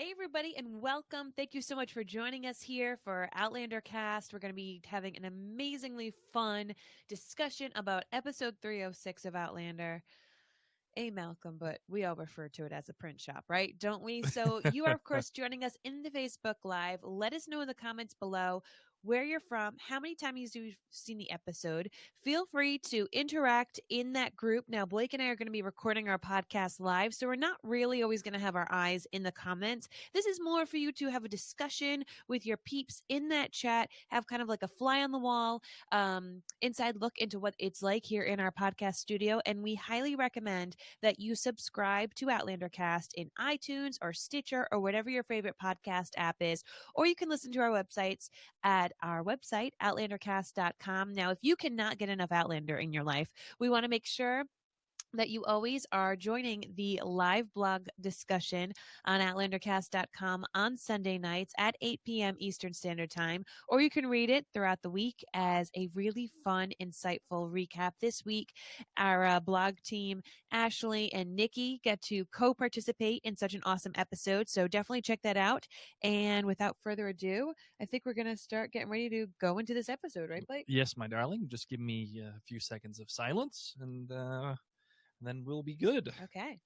Hey, everybody, and welcome. Thank you so much for joining us here for Outlander Cast. We're going to be having an amazingly fun discussion about episode 306 of Outlander. Hey, Malcolm, but we all refer to it as a print shop, right? Don't we? So, you are, of course, joining us in the Facebook Live. Let us know in the comments below where you're from, how many times you've seen the episode. Feel free to interact in that group. Now, Blake and I are going to be recording our podcast live, so we're not really always going to have our eyes in the comments. This is more for you to have a discussion with your peeps in that chat, have kind of like a fly on the wall, inside look into what it's like here in our podcast studio. And we highly recommend that you subscribe to Outlander Cast in iTunes or Stitcher or whatever your favorite podcast app is, or you can listen to our websites at our website, outlandercast.com. Now, if you cannot get enough Outlander in your life, we want to make sure that you always are joining the live blog discussion on outlandercast.com on Sunday nights at 8 p.m. Eastern Standard Time, or you can read it throughout the week as a really fun, insightful recap. This week, our blog team, Ashley and Nikki, get to co-participate in such an awesome episode, so definitely check that out. And without further ado, I think we're going to start getting ready to go into this episode, right, Blake? Yes, my darling. Just give me a few seconds of silence, and then we'll be good. Okay.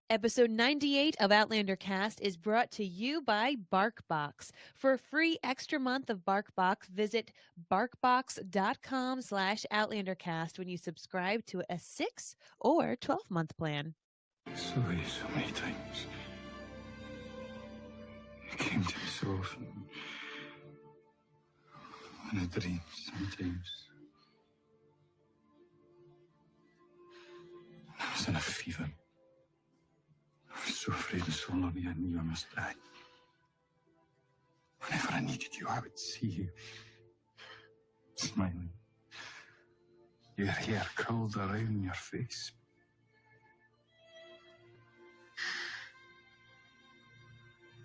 Episode 98 of Outlander Cast is brought to you by BarkBox. For a free extra month of BarkBox, visit barkbox.com/OutlanderCast when you subscribe to a 6 or 12-month plan. Sorry so many times. You came to me so often. In a dream, sometimes. I was in a fever. I was so afraid and so lonely I knew I must die. Whenever I needed you, I would see you. Smiling. Your hair curled around your face.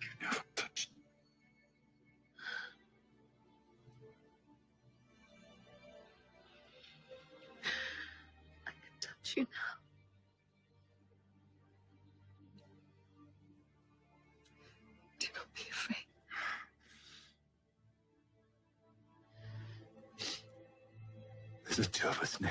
You never touched me. I can touch you now. Do not be afraid. There's the two of us now.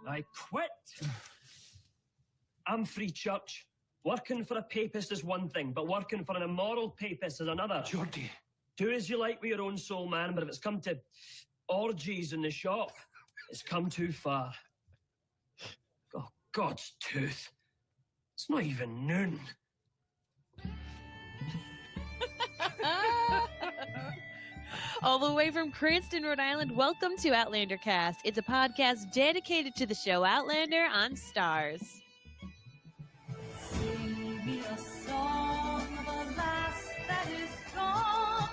I quit. I'm free church. Working for a papist is one thing, but working for an immoral papist is another. Geordie. Do as you like with your own soul, man, but if it's come to orgies in the shop, it's come too far. Oh, God's tooth. It's not even noon. All the way from Cranston, Rhode Island, welcome to Outlander Cast. It's a podcast dedicated to the show Outlander on Stars. Sing me a song of a lass that is gone.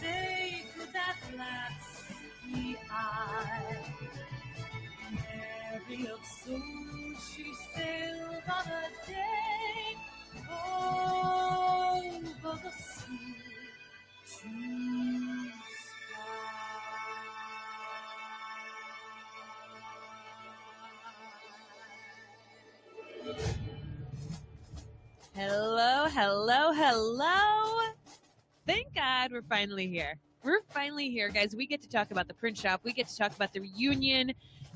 Say, could that lass be I? Mary of soul, she sailed on a day over the sea to sky. Hello, hello, hello. Thank God we're finally here. We're finally here, guys. We get to talk about the print shop. We get to talk about the reunion,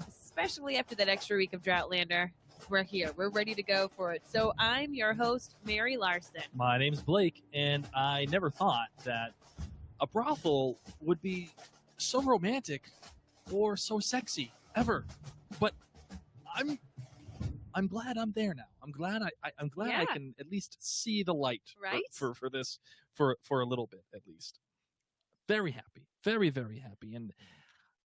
especially after that extra week of Droughtlander. We're here. We're ready to go for it. So I'm your host, Mary Larson. My name's Blake, and I never thought that a brothel would be so romantic or so sexy ever. But I'm glad I'm there now. I'm glad I'm glad I Yeah. can at least see the light Right? for this for a little bit at least. Very happy, very very happy, and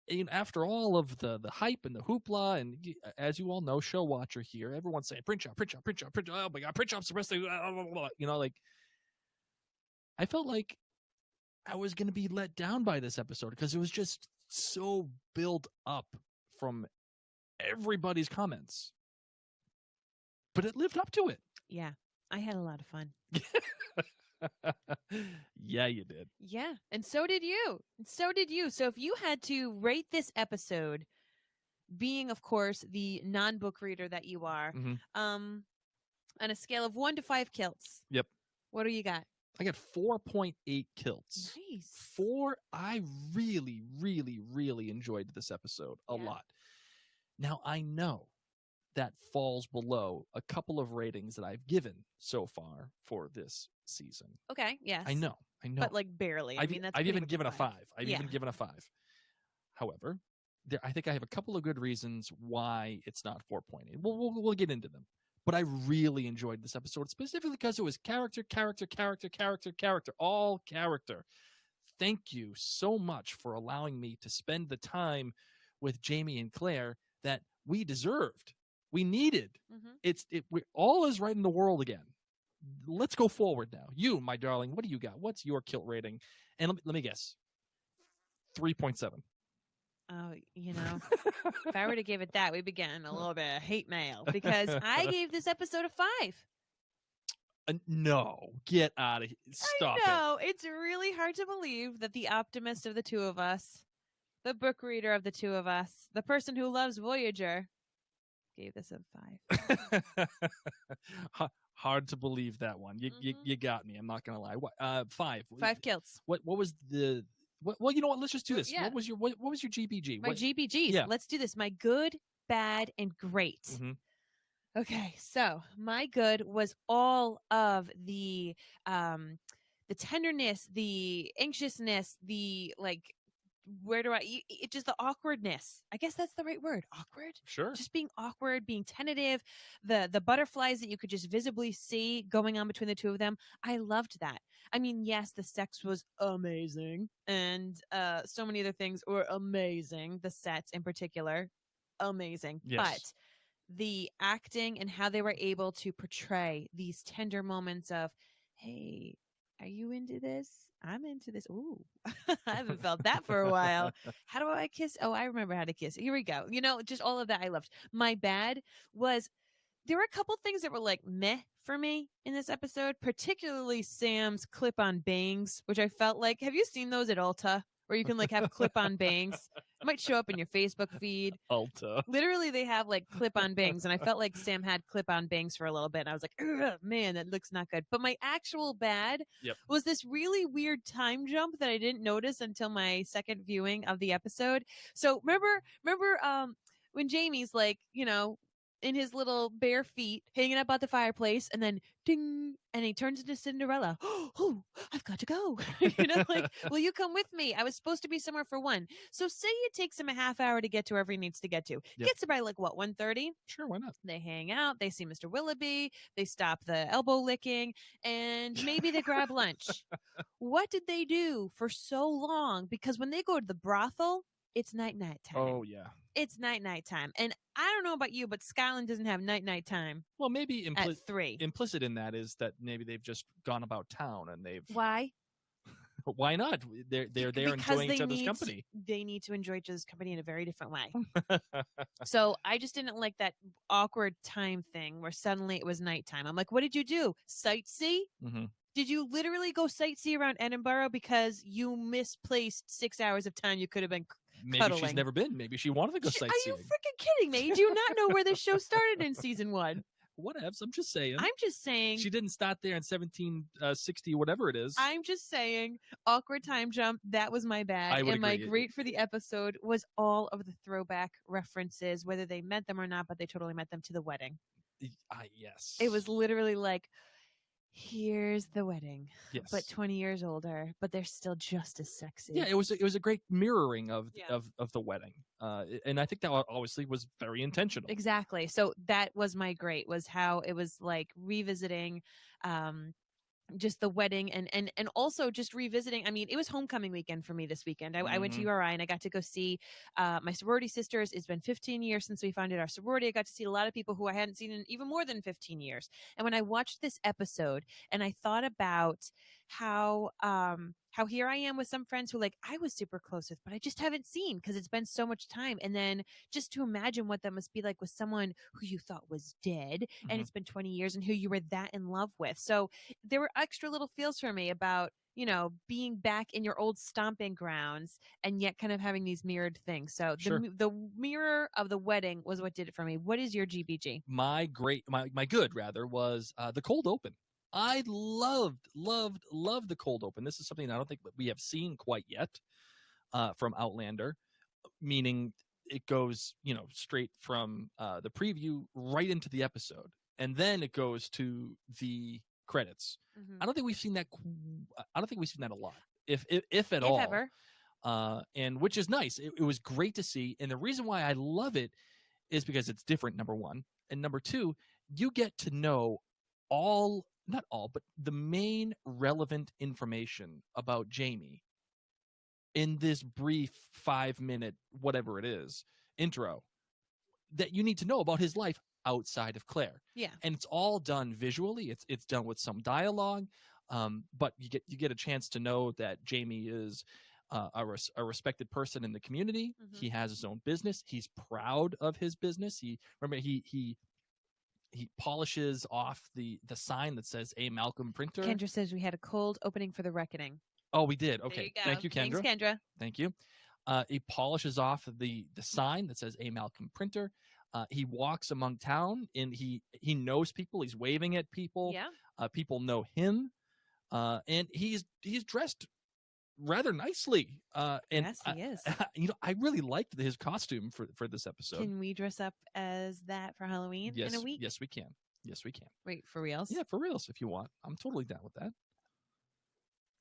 you know, after all of the hype and the hoopla, and as you all know, show watcher here, everyone's saying print shop, print shop, print shop, print shop. Oh my God, print shop's the best thing. You know, like I felt like I was going to be let down by this episode because it was just so built up from everybody's comments. but it lived up to it. Yeah, I had a lot of fun. Yeah, you did. Yeah, and so did you. And so did you. So if you had to rate this episode, being, of course, the non-book reader that you are, Mhm. on a scale of 1 to 5 kilts. Yep. What do you got? I got 4.8 kilts. Nice. I really, really, really enjoyed this episode a Yeah. lot. Now, I know that falls below a couple of ratings that I've given so far for this season. Okay, yes. I know. But like barely. I've that's I've pretty even much given a 5. I've Yeah. even given a 5. However, I think I have a couple of good reasons why it's not 4.8. We'll get into them. But I really enjoyed this episode, specifically because it was character, all character. Thank you so much for allowing me to spend the time with Jamie and Claire that we deserved. We needed. Mhm. All is right in the world again. Let's go forward now. You, my darling, what do you got? What's your kilt rating? And let me guess. 3.7. Oh, if I were to give it that, we'd be getting a little bit of hate mail because I gave this episode a 5. No, get out of here. Stop I know. It's really hard to believe that the optimist of the two of us, the book reader of the two of us, the person who loves Voyager, gave this a 5. Hard to believe that one. Mhm. You got me. I'm not gonna lie. What? 5. 5 kilts. What was the? Well, you know what? Let's just do this. Yeah. What was your GBG? My GBGs. Yeah. Let's do this. My good, bad, and great. Mhm. Okay, so my good was all of the tenderness, the anxiousness, the just the awkwardness. I guess that's the right word. Awkward. Sure. Just being awkward, being tentative, the butterflies that you could just visibly see going on between the two of them. I loved that. I mean, yes, the sex was amazing, and so many other things were amazing. The sets in particular, amazing. Yes. But the acting and how they were able to portray these tender moments of, hey, are you into this? I'm into this. Ooh, I haven't felt that for a while. How do I kiss? Oh, I remember how to kiss. Here we go. Just all of that I loved. My bad was there were a couple things that were like meh for me in this episode, particularly Sam's clip-on bangs, which I felt like, have you seen those at Ulta? Where you can have clip-on bangs? It might show up in your Facebook feed. Ulta. Literally, they have clip-on bangs, and I felt like Sam had clip-on bangs for a little bit. And I was like, ugh, man, that looks not good. But my actual bad was this really weird time jump that I didn't notice until my second viewing of the episode. So remember, when Jamie's in his little bare feet, hanging up at the fireplace, and then ding, and he turns into Cinderella. Oh, I've got to go. Will you come with me? I was supposed to be somewhere for 1. So say it takes him a half hour to get to wherever he needs to get to. Gets there by 1:30. Sure, why not? They hang out. They see Mr. Willoughby. They stop the elbow licking, and maybe they grab lunch. What did they do for so long? Because when they go to the brothel, it's night time. Oh, yeah. It's night time. And I don't know about you, but Skyland doesn't have night time. Well, maybe at 3. Implicit in that is that maybe they've just gone about town and they've. Why? Why not? They're there enjoying each other's company. They need to enjoy each other's company in a very different way. So I just didn't like that awkward time thing where suddenly it was nighttime. I'm like, what did you do? Sightsee? Mm-hmm. Did you literally go sightsee around Edinburgh because you misplaced 6 hours of time you could have been Maybe cuddling? She's never been. Maybe she wanted to go sightseeing. Are you freaking kidding me? Do you not know where this show started in season 1? Whatevs. I'm just saying. I'm just saying. She didn't start there in 1760, whatever it is. I'm just saying. Awkward time jump. That was my bad. I would and my agree. great for the episode was all of the throwback references, whether they meant them or not, but they totally meant them to the wedding. Yes. It was literally like, here's the wedding, yes, but 20 years older, but they're still just as sexy. Yeah, it was a great mirroring of the wedding, and I think that obviously was very intentional. Exactly. So that was my great, was how it was like revisiting just the wedding and also just revisiting. I mean, it was homecoming weekend for me this weekend. I went to URI and I got to go see my sorority sisters. It's been 15 years since we founded our sorority. I got to see a lot of people who I hadn't seen in even more than 15 years. And when I watched this episode and I thought about how how here I am with some friends who like I was super close with, but I just haven't seen because it's been so much time. And then just to imagine what that must be like with someone who you thought was dead and Mhm. it's been 20 years and who you were that in love with. So there were extra little feels for me about, you know, being back in your old stomping grounds and yet kind of having these mirrored things. So Sure. the mirror of the wedding was what did it for me. What is your GBG? My good rather was the cold open. I loved the cold open. This is something I don't think we have seen quite yet from Outlander, meaning it goes, you know, straight from the preview right into the episode, and then it goes to the credits. I don't think we've seen that. I don't think we've seen that a lot, if at all. Ever. And which is nice. It was great to see, and the reason why I love it is because it's different. Number one, and number two, you get to know not all, but the main relevant information about Jamie in this brief 5-minute, whatever it is, intro that you need to know about his life outside of Claire. Yeah. And it's all done visually. It's done with some dialogue, but you get a chance to know that Jamie is a respected person in the community. He has his own business. He's proud of his business. He polishes off the sign that says A. Malcolm Printer. Kendra says we had a cold opening for the reckoning. Oh, we did. There Okay. you go. Thank you, Kendra. Thanks, Kendra. Thank you. He polishes off the sign that says A. Malcolm Printer. He walks among town, and he knows people. He's waving at people. Yeah. People know him, and he's dressed rather nicely. And Yes, he is. I really liked his costume for this episode. Can we dress up as that for Halloween in a week? Yes, we can. Yes, we can. Wait, for reals? Yeah, for reals. If you want, I'm totally down with that.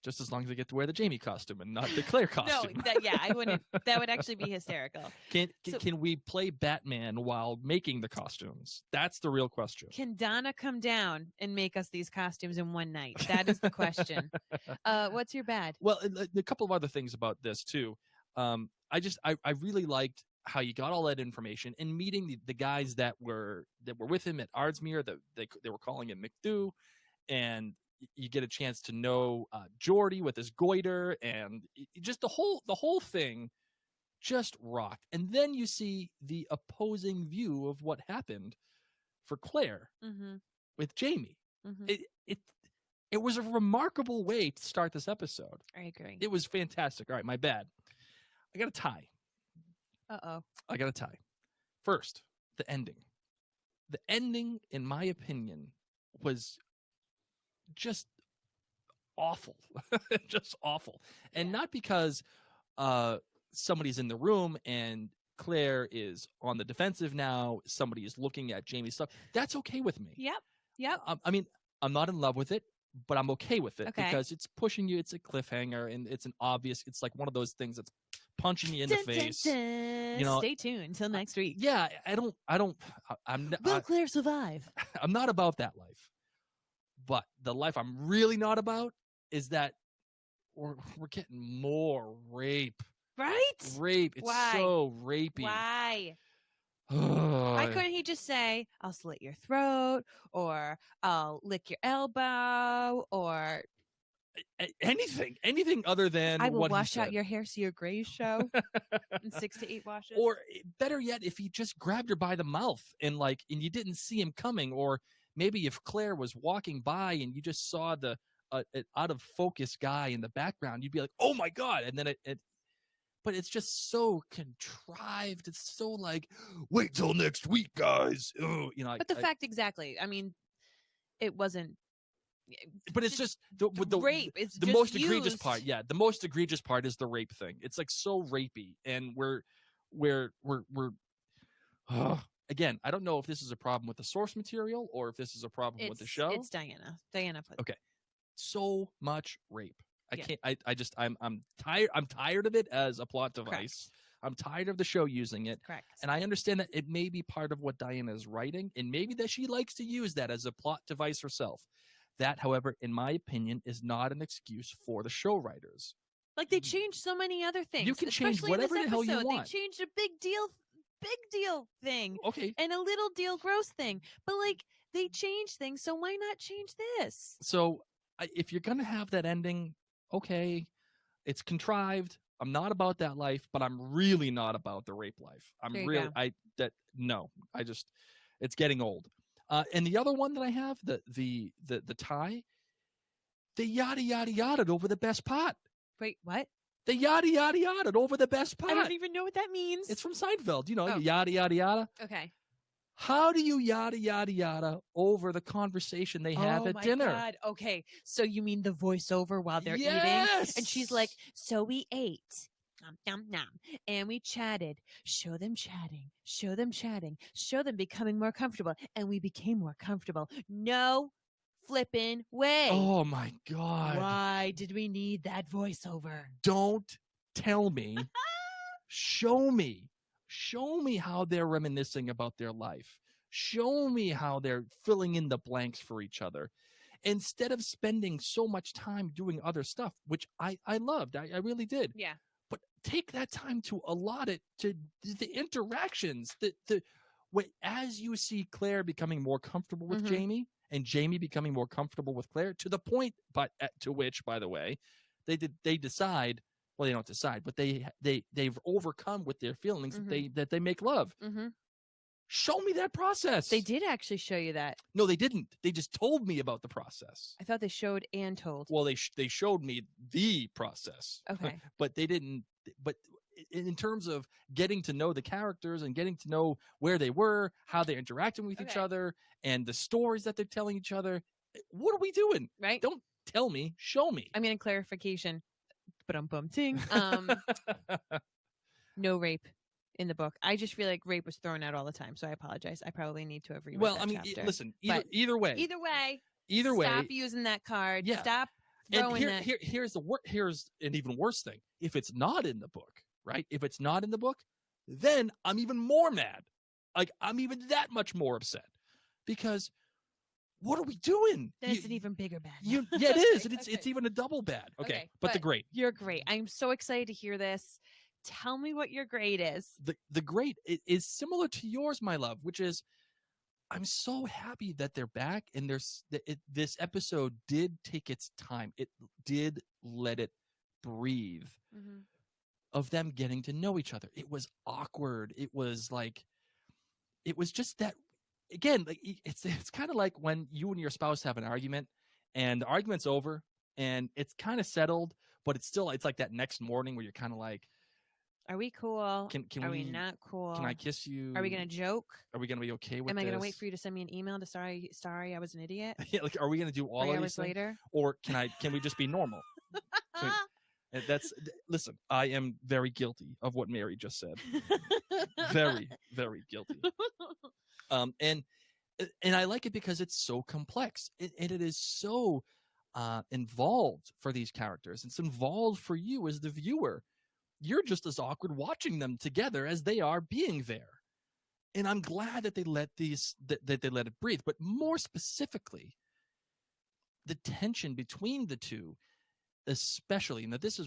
Just as long as I get to wear the Jamie costume and not the Claire costume. No, I wouldn't. That would actually be hysterical. Can we play Batman while making the costumes? That's the real question. Can Donna come down and make us these costumes in one night? That is the question. What's your bad? Well, a couple of other things about this too. I really liked how you got all that information and meeting the guys that were with him at Ardsmuir. That they were calling him McDoo, and you get a chance to know Geordie with his goiter, and just the whole thing just rocked. And then you see the opposing view of what happened for Claire with Jamie. It was a remarkable way to start this episode. I agree. It was fantastic. All right, my bad. I got a tie. Uh-oh. I got a tie. First, the ending. The ending, in my opinion, was just awful. Just awful. And not because somebody's in the room and Claire is on the defensive now, somebody is looking at Jamie's stuff. That's okay with me. Yep. I mean, I'm not in love with it, but I'm okay with it Okay. because it's pushing you. It's a cliffhanger, and it's like one of those things that's punching you in the face. You know, stay tuned until next week. Yeah, I'm Will Claire survive? I'm not about that life. But the life I'm really not about is that we're getting more rape. Right? Rape. It's Why? so rapey. Why? Why couldn't he just say, I'll slit your throat, or I'll lick your elbow, or anything other than I will what wash he out said. your hair so your grays show in 6 to 8 washes? Or better yet, if he just grabbed her by the mouth and you didn't see him coming, or maybe if Claire was walking by and you just saw the an out of focus guy in the background, you'd be like, "Oh my god!" And then but it's just so contrived. It's so like, wait till next week, guys. Oh, But the fact exactly. I mean, it wasn't. But it's just the rape. It's the just most egregious used. part. Yeah, the most egregious part is the rape thing. It's like so rapey, and we're again, I don't know if this is a problem with the source material or if this is a problem with the show. It's Diana. Diana put. Okay. So much rape. I Yeah. can't. I'm tired. I'm tired of it as a plot device. Correct. I'm tired of the show using it. Correct. And I understand that it may be part of what Diana is writing, and maybe that she likes to use that as a plot device herself. That, however, in my opinion, is not an excuse for the show writers. Like they changed so many other things. You can change especially in this whatever the hell you episode. want. They changed a big deal thing Okay. and a little deal gross thing. But like they changed things, so why not change this? So if you're going to have that ending, okay. It's contrived. I'm not about that life, but I'm really not about the rape life. I'm There you really go. it's getting old. And the other one that I have, the tie, they yada yada yada over the best part. Wait, what? They yada yada yada over the best part. I don't even know what that means. It's from Seinfeld. You know, Oh. you yada yada yada. Okay. How do you yada yada yada over the conversation they have at dinner? Oh my God. Okay. So you mean the voiceover while they're eating? Yes! And she's like, so we ate. Nom, nom, nom. And we chatted. Show them chatting. Show them chatting. Show them becoming more comfortable. And we became more comfortable. No flippin' way. Oh my God. Why did we need that voiceover? Don't tell me. Show me. Show me how they're reminiscing about their life. Show me how they're filling in the blanks for each other. Instead of spending so much time doing other stuff, which I loved. I really did. Yeah. But take that time to allot it to the interactions. As you see Claire becoming more comfortable with Mhm. Jamie, and Jamie becoming more comfortable with Claire, to the point, to which, by the way, they decide. Well, they don't decide, but they've overcome with their feelings that they make love. Mm-hmm. Show me that process. They did actually show you that. No, they didn't. They just told me about the process. I thought they showed and told. Well, they showed me the process. Okay. But they didn't. But in terms of getting to know the characters and getting to know where they were, how they're interacting with each Okay. other, and the stories that they're telling each other, what are we doing? Right? Don't tell me. Show me. I mean, in clarification, but ting. No rape in the book. I just feel like rape was thrown out all the time, so I apologize. I probably need to have reread Well, that I mean, chapter. listen. But Either way. Either way, stop using that card. Yeah. Stop And throwing that. here's an even worse thing. If it's not in the book, right? If it's not in the book, then I'm even more mad. Like, I'm even that much more upset. Because what are we doing? Then it's an even bigger bad. Yeah, it is. And Okay. it's even a double bad. Okay. but The great. You're great. I'm so excited to hear this. Tell me what your grade is. The great is similar to yours, my love, which is I'm so happy that they're back, and this episode did take its time. It did let it breathe Mm-hmm. of them getting to know each other. It was awkward. It was just that, again, like it's kind of like when you and your spouse have an argument and the argument's over and it's kind of settled, but it's like that next morning where you're kind of like, Are we cool? Can Are we not cool? Can I kiss you? Are we gonna joke? Are we gonna be okay with Am I this? gonna wait for you to send me an email to sorry I was an idiot? Yeah, like, are we gonna do all 3 of hours these things? later. Or can we just be normal? And listen, I am very guilty of what Mary just said. Very, very guilty. And I like it because it's so complex, and it is so involved for these characters. It's involved for you as the viewer. You're just as awkward watching them together as they are being there. And I'm glad that they let that they let it breathe. But more specifically, the tension between the two, especially, now this is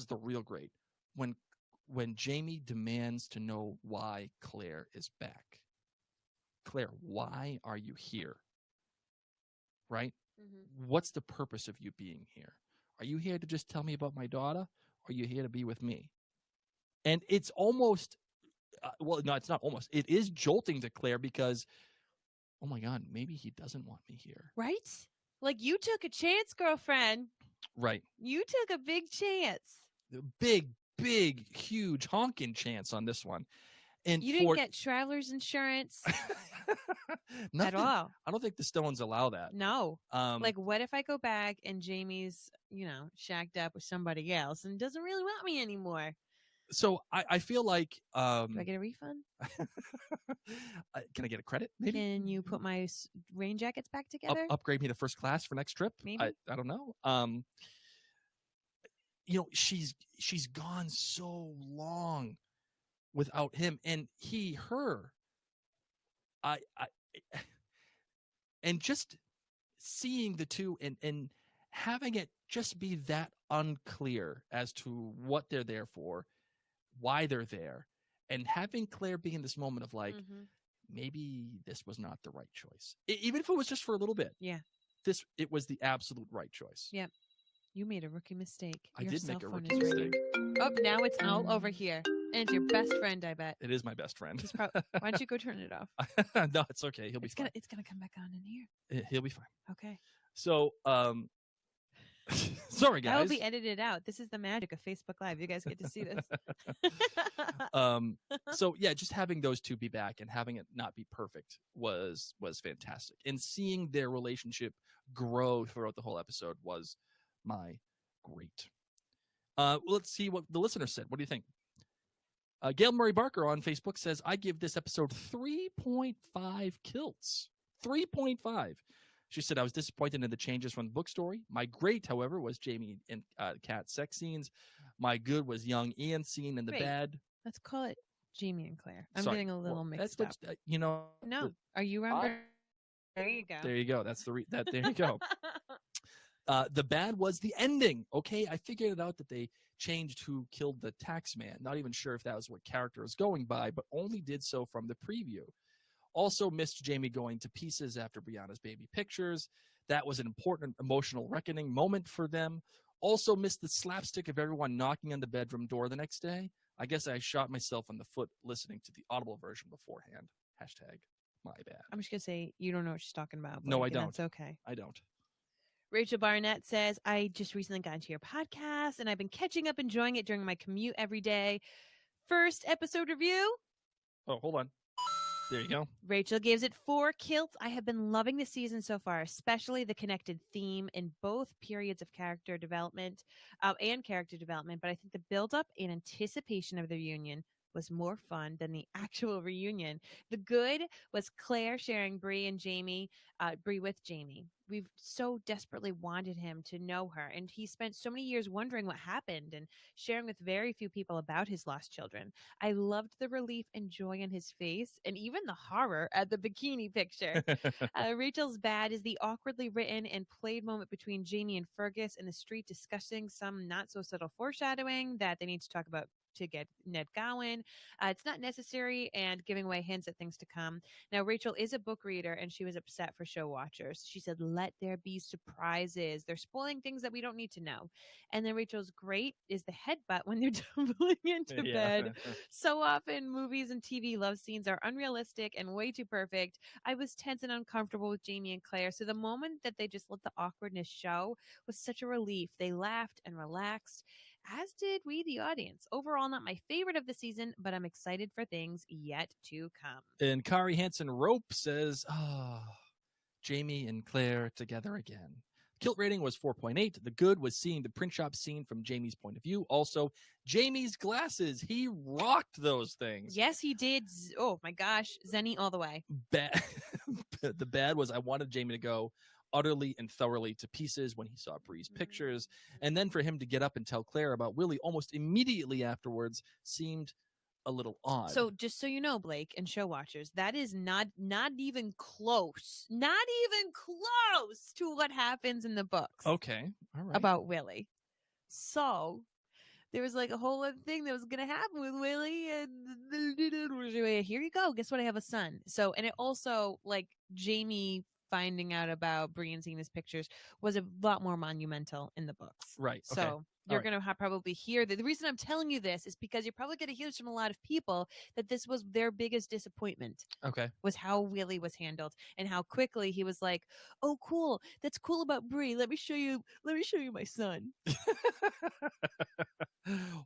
the real great, when Jamie demands to know why Claire is back. Claire, why are you here? Right? Mm-hmm. What's the purpose of you being here? Are you here to just tell me about my daughter? Or are you here to be with me? And it's almost, well, no, it's not almost. It is jolting to Claire because, oh my God, maybe he doesn't want me here. Right? Like, you took a chance, girlfriend. Right. You took a big chance. Big, huge honking chance on this one. And you didn't get traveler's insurance at all. I don't think the Stones allow that. No. Like, what if I go back and Jamie's, shacked up with somebody else and doesn't really want me anymore? So I feel like... Do I get a refund? Can I get a credit? Maybe? Can you put my rain jackets back together? Upgrade me to first class for next trip? Maybe. I don't know. She's gone so long without him, and her. And just seeing the two and having it just be that unclear as to what they're there for, why they're there, and having Claire be in this moment of like, maybe this was not the right choice, even if it was just for a little bit. Yeah, it was the absolute right choice. Yep. You made a rookie mistake. I Your did cell make a phone rookie is ringing. mistake. Oh, now it's all over here. And it's your best friend, I bet. It is my best friend. Why don't you go turn it off? No, it's okay. He'll be fine. It's gonna come back on in here. He'll be fine. Okay. So, sorry guys. That will be edited out. This is the magic of Facebook Live. You guys get to see this. So yeah, just having those two be back and having it not be perfect was fantastic. And seeing their relationship grow throughout the whole episode was my great. Let's see what the listener said. What do you think? Gail Murray Barker on Facebook says, I give this episode 3.5 kilts. 3.5. She said, I was disappointed in the changes from the book story. My great, however, was Jamie and Kat's sex scenes. My good was young Ian's scene, and the Great. bad. Let's call it Jamie and Claire. I'm Sorry. getting a little Well, mixed that's up. what, No. Are you remember? There you go. There you go. That's there you go. The bad was the ending. Okay, I figured it out that they changed who killed the tax man. Not even sure if that was what character was going by, but only did so from the preview. Also missed Jamie going to pieces after Brianna's baby pictures. That was an important emotional reckoning moment for them. Also missed the slapstick of everyone knocking on the bedroom door the next day. I guess I shot myself in the foot listening to the audible version beforehand. Hashtag my bad. I'm just going to say, you don't know what she's talking about. No, Blake, I and don't. That's okay. I don't. Rachel Barnett says, I just recently got into your podcast and I've been catching up, enjoying it during my commute every day. First episode review. Oh, hold on. There you go. Rachel gives it 4 kilts. I have been loving the season so far, especially the connected theme in both periods of character development and character development. But I think the build-up and anticipation of the reunion was more fun than the actual reunion. The good was Claire sharing Bree with Jamie. We've so desperately wanted him to know her, and he spent so many years wondering what happened and sharing with very few people about his lost children. I loved the relief and joy on his face, and even the horror at the bikini picture. Rachel's bad is the awkwardly written and played moment between Jamie and Fergus in the street discussing some not so subtle foreshadowing that they need to talk about to get Ned Gowan. It's not necessary and giving away hints at things to come. Now, Rachel is a book reader and she was upset for show watchers. She said, let there be surprises. They're spoiling things that we don't need to know. And then Rachel's great is the headbutt when they're tumbling into bed. So often movies and TV love scenes are unrealistic and way too perfect. I was tense and uncomfortable with Jamie and Claire. So the moment that they just let the awkwardness show was such a relief. They laughed and relaxed, as did we, the audience. Overall, not my favorite of the season, but I'm excited for things yet to come. And Kari Hansen Rope says, Jamie and Claire together again. Kilt rating was 4.8. The good was seeing the print shop scene from Jamie's point of view. Also, Jamie's glasses. He rocked those things. Yes, he did. Oh, my gosh. Zenny all the way. The bad was I wanted Jamie to go utterly and thoroughly to pieces when he saw Bree's pictures, and then for him to get up and tell Claire about Willie almost immediately afterwards seemed a little odd. So just so you know, Blake and show watchers, that is not even close to what happens in the books. Okay, all right. About Willie. So there was like a whole other thing that was going to happen with Willie, and here you go. Guess what? I have a son. So, and it also, like, Jamie finding out about Bree and seeing his pictures was a lot more monumental in the books. Right. So Okay. you're going to probably hear that. The reason I'm telling you this is because you're probably going to hear this from a lot of people that this was their biggest disappointment. Okay. Was how Willie was handled and how quickly he was like, "Oh, cool. That's cool about Bree. Let me show you my son."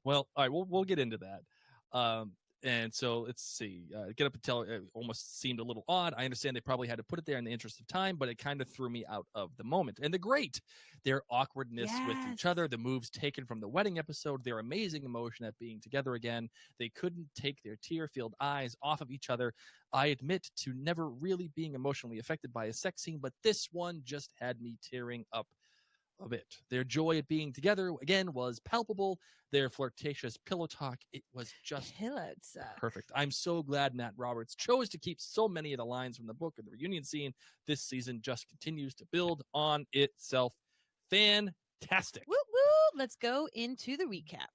Well, all right, we'll get into that. And so let's see. Get up and tell it almost seemed a little odd. I understand they probably had to put it there in the interest of time, but it kind of threw me out of the moment. And their awkwardness with each other, the moves taken from the wedding episode, their amazing emotion at being together again. They couldn't take their tear-filled eyes off of each other. I admit to never really being emotionally affected by a sex scene, but this one just had me tearing up a bit. Their joy at being together again was palpable. Their flirtatious pillow talk, it was just perfect. I'm so glad Matt Roberts chose to keep so many of the lines from the book and the reunion scene. This season just continues to build on itself. Fantastic. Woo woo! Let's go into the recap.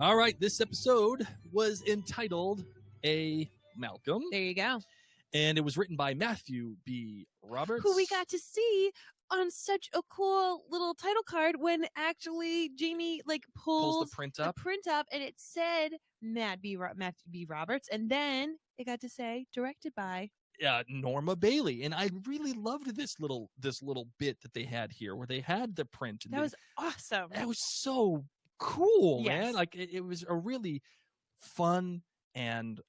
All right, this episode was entitled A Malcolm, There you go. and it was written by Matthew B. Roberts. Who we got to see on such a cool little title card when actually Jamie like pulls the print up. and it said Matthew B. Roberts, and then it got to say directed by. Norma Bailey, and I really loved this little bit that they had here, where they had the print. And That was awesome. that was so cool, Yes. man. Like it was a really fun and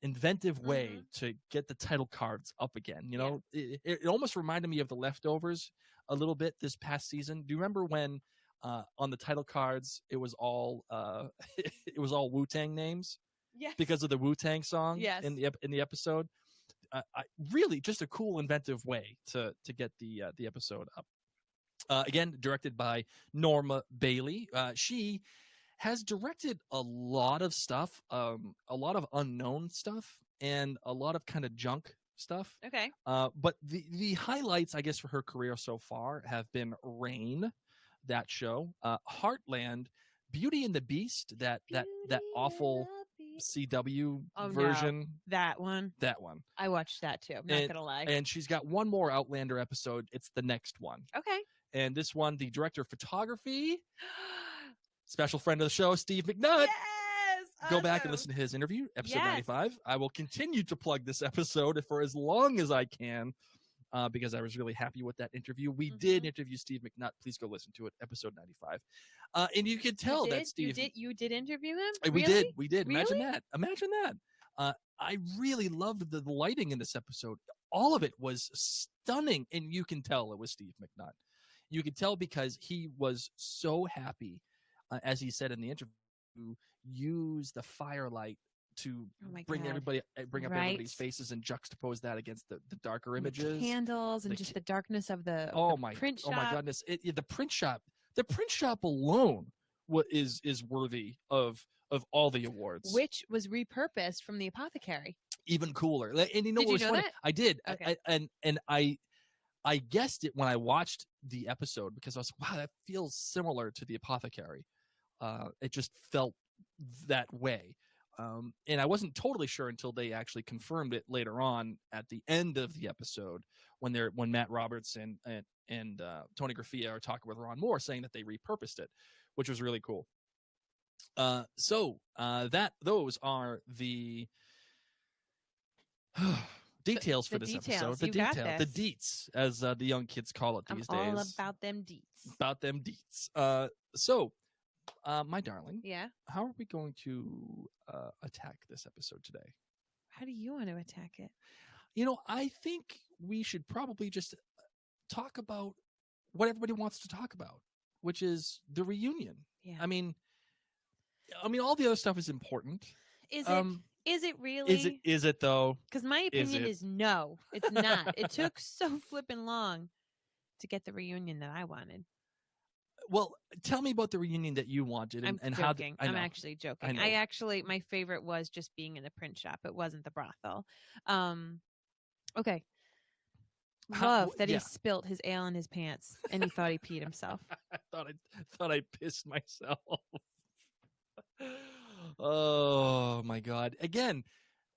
inventive way to get the title cards up again. You know, it almost reminded me of The Leftovers a little bit this past season. Do you remember when on the title cards it was all it was all Wu-Tang names? Yes. Because of the Wu-Tang song Yes. in the episode. Really just a cool inventive way to get the episode up. Again, directed by Norma Bailey. She has directed a lot of stuff, a lot of unknown stuff, and a lot of kind of junk stuff. Okay. But the highlights, I guess, for her career so far have been Rain, that show, Heartland, Beauty and the Beast, that awful CW version. No. That one. I watched that too. I'm not gonna lie. And she's got one more Outlander episode. It's the next one. Okay. And this one, the director of photography, special friend of the show, Steve McNutt. Yes. Go back awesome. and listen to his interview, episode Yes. 95. I will continue to plug this episode for as long as I can, because I was really happy with that interview. We did interview Steve McNutt. Please go listen to it, episode 95. And you could tell that Steve. You did interview him? We Really? did. We did. Really? Imagine that. I really loved the lighting in this episode. All of it was stunning, and you can tell it was Steve McNutt. You could tell because he was so happy, as he said in the interview, to use the firelight to bring God. bring up Right. everybody's faces and juxtapose that against the darker And the images. candles and the just the darkness of the print shop. Oh my goodness! The print shop alone is worthy of all the awards. Which was repurposed from the apothecary. Even cooler. And you know Did what you was know funny? that? I did. Okay. I guessed it when I watched the episode because I was like, wow, that feels similar to the apothecary. It just felt that way. And I wasn't totally sure until they actually confirmed it later on at the end of the episode when Matt Roberts and Tony Graffia are talking with Ron Moore saying that they repurposed it, which was really cool. Those are the details for this episode. The deets, as the young kids call it these days. I'm all about them deets. About them deets. My darling. Yeah. How are we going to attack this episode today? How do you want to attack it? You know, I think we should probably just talk about what everybody wants to talk about, which is the reunion. Yeah. I mean, all the other stuff is important. Is it really? Is it though? Because my opinion is no, it's not. It took so flippin' long to get the reunion that I wanted. Well, tell me about the reunion that you wanted and I'm how. joking. I'm actually joking. I know. I actually, my favorite was just being in the print shop. It wasn't the brothel. Okay. Love that he spilt his ale in his pants and he thought he peed himself. I thought I pissed myself. Oh my God. Again,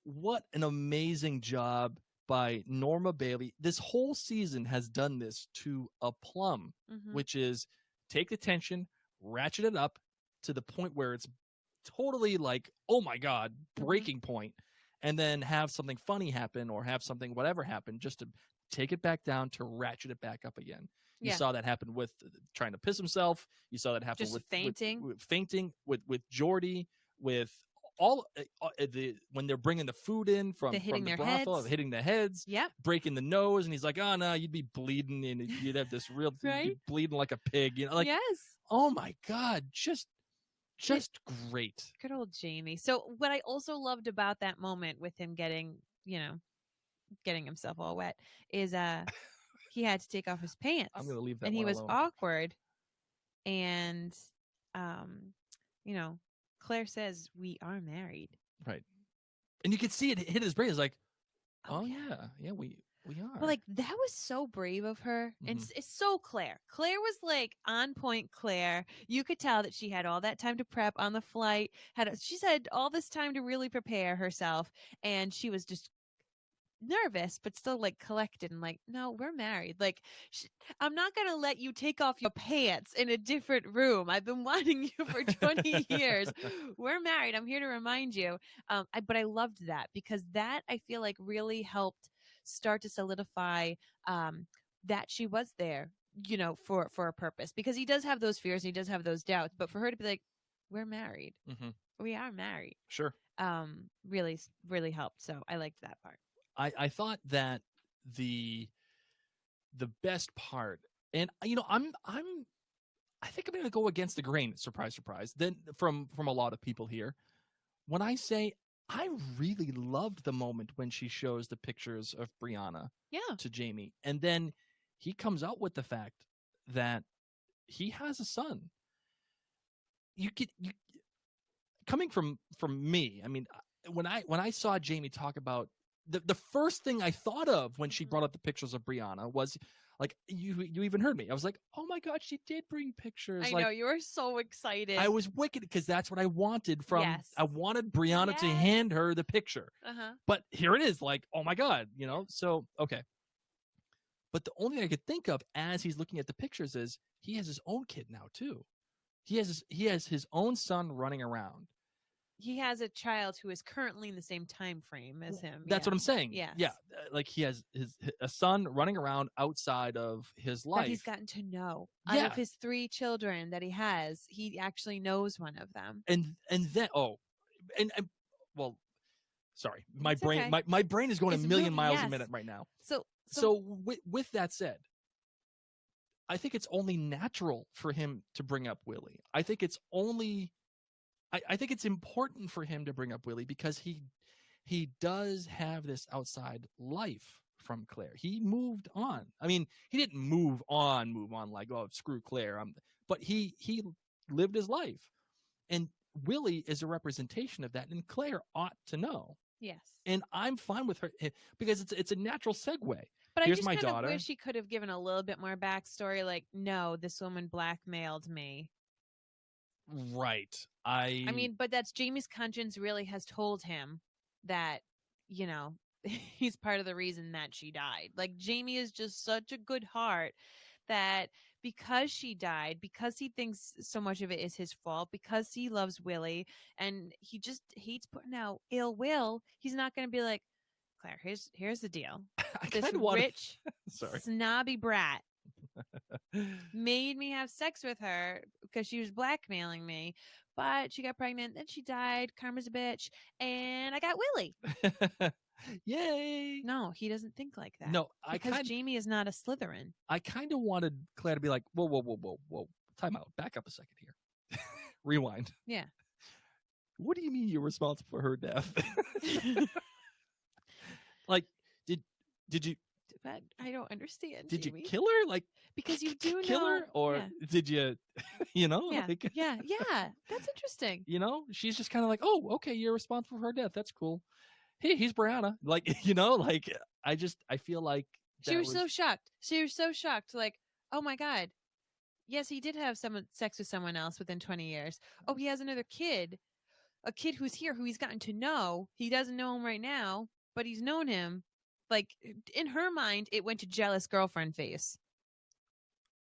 what an amazing job by Norma Bailey. This whole season has done this to a plum, which is take the tension, ratchet it up to the point where it's totally like, oh my God, breaking point, and then have something funny happen or have something whatever happen just to take it back down to ratchet it back up again. You saw that happen with trying to piss himself. You saw that happen just with fainting, with Jordy, with all when they're bringing the food in from the brothel, hitting the heads, breaking the nose, and he's like, "Oh no, you'd be bleeding, and you'd have this real you'd be bleeding like a pig." You know, like oh my God, just great. Good old Jamie. So what I also loved about that moment with him getting himself all wet is he had to take off his pants. I'm gonna leave that. And he was alone. awkward. And Claire says, "We are married." Right. And you could see it hit his brain. It's like, oh yeah, we We are. But like that was so brave of her, and it's so Claire. Claire was like on point. Claire, you could tell that she had all that time to prep on the flight. She's had all this time to really prepare herself, and she was just nervous, but still like collected and like, no, we're married. Like, I'm not gonna let you take off your pants in a different room. I've been wanting you for 20 years. We're married. I'm here to remind you. But I loved that because that I feel like really helped start to solidify that she was there, you know, for a purpose, because he does have those fears, he does have those doubts, but for her to be like, we're married, we are married, sure, really, really helped. So I liked that part. I thought that the best part, and you know, I think I'm going to go against the grain. Surprise, surprise. Then from a lot of people here, when I say I really loved the moment when she shows the pictures of Brianna to Jamie, and then he comes out with the fact that he has a son. Coming from me, I mean, when I saw Jamie talk about the first thing I thought of when she brought up the pictures of Brianna was like, you even heard me. I was like, oh my God, she did bring pictures. I like, know, you were so excited. I was wicked because that's what I wanted from. Yes. I wanted Brianna to hand her the picture. But here it is, like, oh my God, you know. So okay. But the only thing I could think of as he's looking at the pictures is he has his own kid now too. He has his own son running around. He has a child who is currently in the same time frame as him. That's what I'm saying. Yes. Yeah. Like he has a son running around outside of his life. That he's gotten to know. Out of his 3 children that he has, he actually knows one of them. And then well, sorry, my It's brain okay. my brain is going It's a million moving, miles yes. a minute right now. So with that said, I think it's only natural for him to bring up Willie. I think it's important for him to bring up Willie because he does have this outside life from Claire. He moved on. I mean, he didn't move on like, oh, screw Claire. But he lived his life. And Willie is a representation of that. And Claire ought to know. yes. And I'm fine with her because it's a natural segue. But Here's I just my kind daughter. of wish he could have given a little bit more backstory. Like, no, this woman blackmailed me. Right. I mean, but that's Jamie's conscience really has told him that, you know, he's part of the reason that she died. Like, Jamie is just such a good heart that because she died, because he thinks so much of it is his fault, because he loves Willie and he just hates putting out ill will, he's not going to be like, Claire, here's the deal. This rich, snobby brat made me have sex with her because she was blackmailing me, but she got pregnant, then she died, karma's a bitch, and I got Willie. Yay. No, he doesn't think like that. No, because Jamie is not a Slytherin. I kind of wanted Claire to be like, whoa, time out, back up a second here. Rewind. Yeah. What do you mean you're responsible for her death? Like, did you? But I don't understand. Did Jamie. you kill her? Like, because you do kill know, her, or did you? You know, yeah, like, yeah, that's interesting. You know, she's just kind of like, oh, okay, you're responsible for her death. That's cool. Hey, he's Brianna. Like, you know, like I feel like she was so shocked. She was so shocked. Like, oh my God, yes, he did have sex with someone else within 20 years. Oh, he has another kid, a kid who's here, who he's gotten to know. He doesn't know him right now, but he's known him. Like, in her mind, it went to jealous girlfriend face.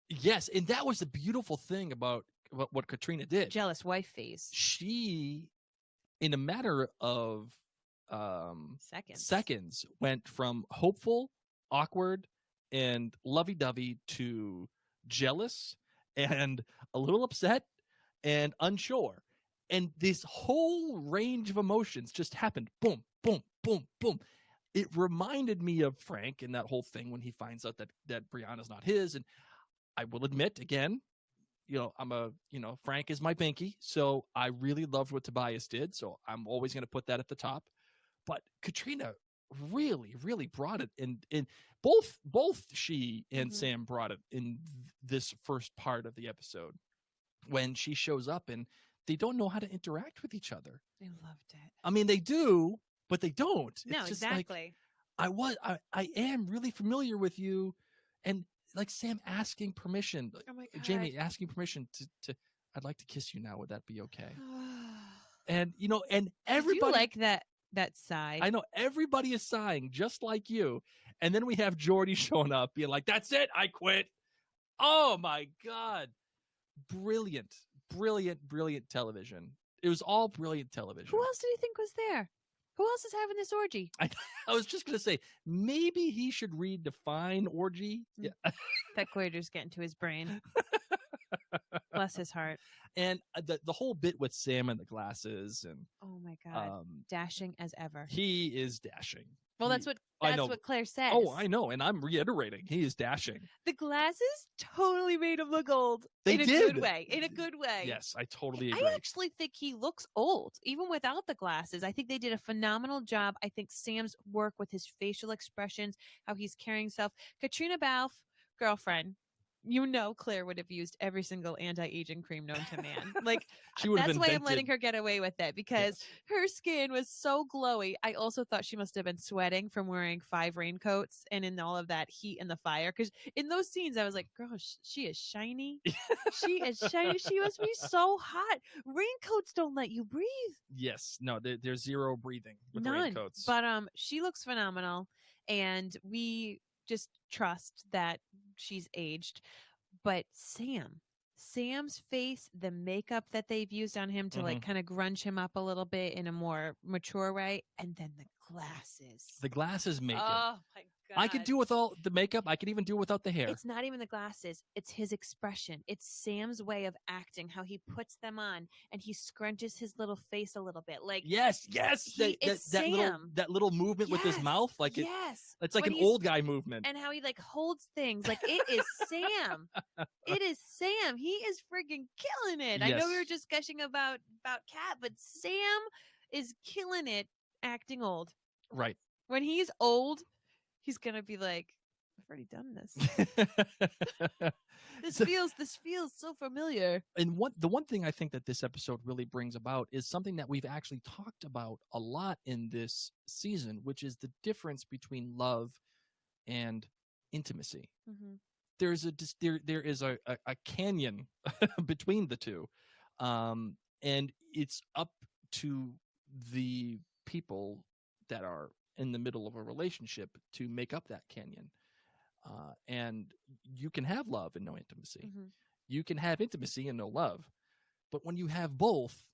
Yes, and that was the beautiful thing about what Katrina did. Jealous wife face. She, in a matter of seconds, went from hopeful, awkward, and lovey-dovey to jealous and a little upset and unsure. And this whole range of emotions just happened. Boom, boom, boom, boom. It reminded me of Frank and that whole thing when he finds out that Brianna's not his. And I will admit, again, you know, Frank is my binky. So I really loved what Tobias did. So I'm always going to put that at the top. But Katrina really, really brought it in both she and Sam brought it in this first part of the episode when she shows up and they don't know how to interact with each other. I loved it. I mean, they do, but they don't. No, it's just exactly. Like, I am really familiar with you, and like Sam asking permission, Oh my God. Jamie asking permission to I'd like to kiss you now. Would that be okay? And and everybody, Did you like that sigh? I know everybody is sighing just like you, and then we have Jordy showing up, being like, "That's it, I quit." Oh my God, brilliant, brilliant, brilliant television. It was all brilliant television. Who else did he think was there? Who else is having this orgy? I was just gonna say maybe he should redefine orgy. Yeah. That Quater's getting to his brain. Bless his heart. And the whole bit with Sam and the glasses, and Oh my God, dashing as ever. he is dashing. Well, that's what Claire says. Oh, I know, and I'm reiterating, he is dashing. The glasses totally made him look old. They in a did. good way. In a good way. Yes, I totally agree. I actually think he looks old, even without the glasses. I think they did a phenomenal job. I think Sam's work with his facial expressions, how he's carrying himself. Katrina Balfe, girlfriend. Claire would have used every single anti-aging cream known to man. Like, She would have that's why I'm invented- letting her get away with it, because her skin was so glowy. I also thought she must have been sweating from wearing 5 raincoats and in all of that heat and the fire. Because in those scenes, I was like, girl, she is shiny. She is shiny. She must be so hot. Raincoats don't let you breathe. Yes, no, there's zero breathing with None. raincoats. But she looks phenomenal, and we just trust that she's aged. But Sam's face, the makeup that they've used on him to like kind of grunge him up a little bit in a more mature way, and then the glasses make it. Oh my God, I could do with all the makeup. I could even do without the hair. It's not even the glasses. It's his expression. It's Sam's way of acting, how he puts them on and he scrunches his little face a little bit. Like yes, that little movement with his mouth, like it's like when an old guy movement. And how he like holds things. Like it is Sam. It is Sam. He is friggin' killing it. I know we were just gushing about Kat, but Sam is killing it acting old. Right. When he's old, he's gonna be like, I've already done this. This feels so familiar. And the one thing I think that this episode really brings about is something that we've actually talked about a lot in this season, which is the difference between love and intimacy. Mm-hmm. There is a canyon between the two, and it's up to the people that are in the middle of a relationship to make up that canyon. And you can have love and no intimacy. Mm-hmm. You can have intimacy and no love. But when you have both,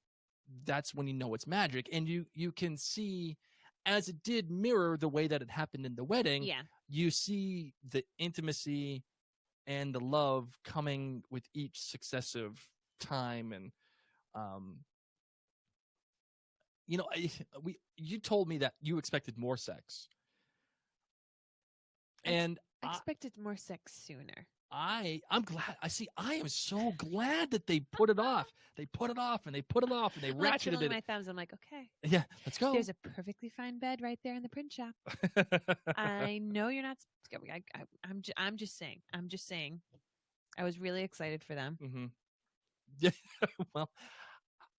that's when you know it's magic. And you can see, as it did mirror the way that it happened in the wedding, you see the intimacy and the love coming with each successive time. And you told me that you expected more sex, and I expected more sex sooner. I'm glad. I am so glad that they put it off. They put it off and they put it off and they ratcheted it. My thumbs. I'm like, okay. Yeah, let's go. There's a perfectly fine bed right there in the print shop. I know you're not. I'm just saying. I was really excited for them. Mm-hmm. Yeah. Well,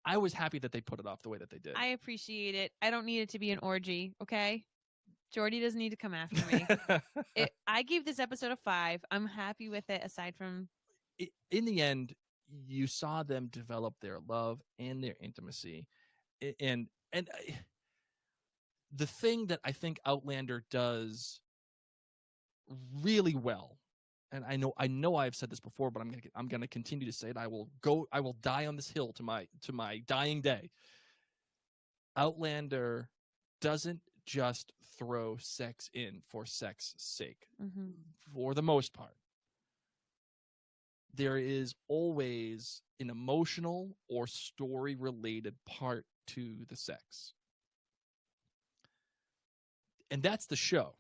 I was happy that they put it off the way that they did. I appreciate it. I don't need it to be an orgy, okay? Jordy doesn't need to come after me. I gave this episode a 5. I'm happy with it, aside from... In the end, you saw them develop their love and their intimacy. And the thing that I think Outlander does really well, and I know I've said this before, but I'm gonna continue to say it. I will die on this hill to my dying day. Outlander doesn't just throw sex in for sex sake. Mm-hmm. For the most part, there is always an emotional or story related part to the sex, and that's the show.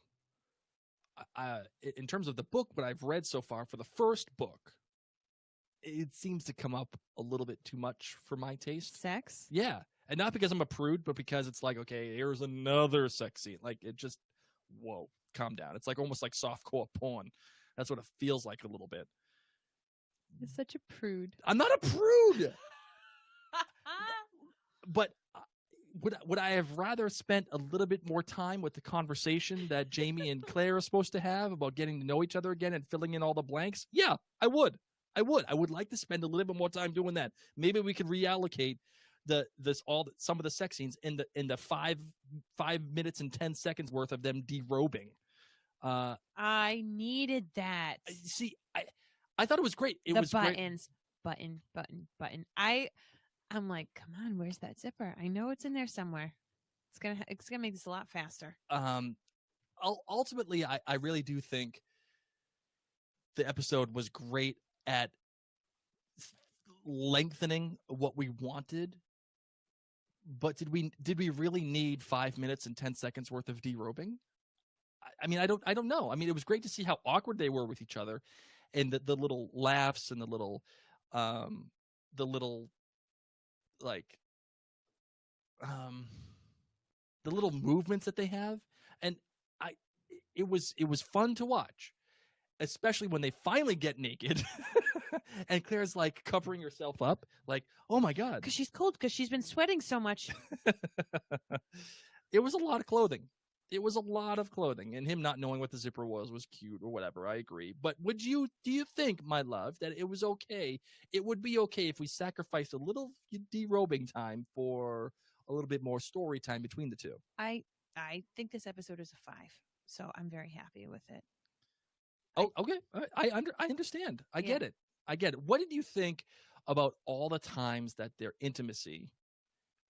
In terms of the book, what I've read so far for the first book, it seems to come up a little bit too much for my taste. Sex? Yeah. And not because I'm a prude, but because it's like, okay, here's another sex scene. Like, it just, whoa, calm down. It's like almost like softcore porn. That's what it feels like a little bit. You're such a prude. I'm not a prude! But would I have rather spent a little bit more time with the conversation that Jamie and Claire are supposed to have about getting to know each other again and filling in all the blanks? Yeah, I would. I would like to spend a little bit more time doing that. Maybe we could reallocate some of the sex scenes in the 5 minutes and 10 seconds worth of them derobing. I needed that. See, I thought it was great. It the was buttons, great. Button. I'm like, come on, where's that zipper? I know it's in there somewhere. It's gonna make this a lot faster. Ultimately, I really do think the episode was great at lengthening what we wanted. But did we really need 5 minutes and 10 seconds worth of derobing? I mean, I don't know. I mean, it was great to see how awkward they were with each other, and the little laughs and the little movements that they have, and it was fun to watch, especially when they finally get naked, and Claire's like covering herself up, like, oh my god, because she's cold, because she's been sweating so much. It was a lot of clothing. And him not knowing what the zipper was cute or whatever. I agree. But do you think, my love, that it was okay? It would be okay if we sacrificed a little derobing time for a little bit more story time between the two. I think this episode is a 5, so I'm very happy with it. Oh, okay. I understand. I get it. What did you think about all the times that their intimacy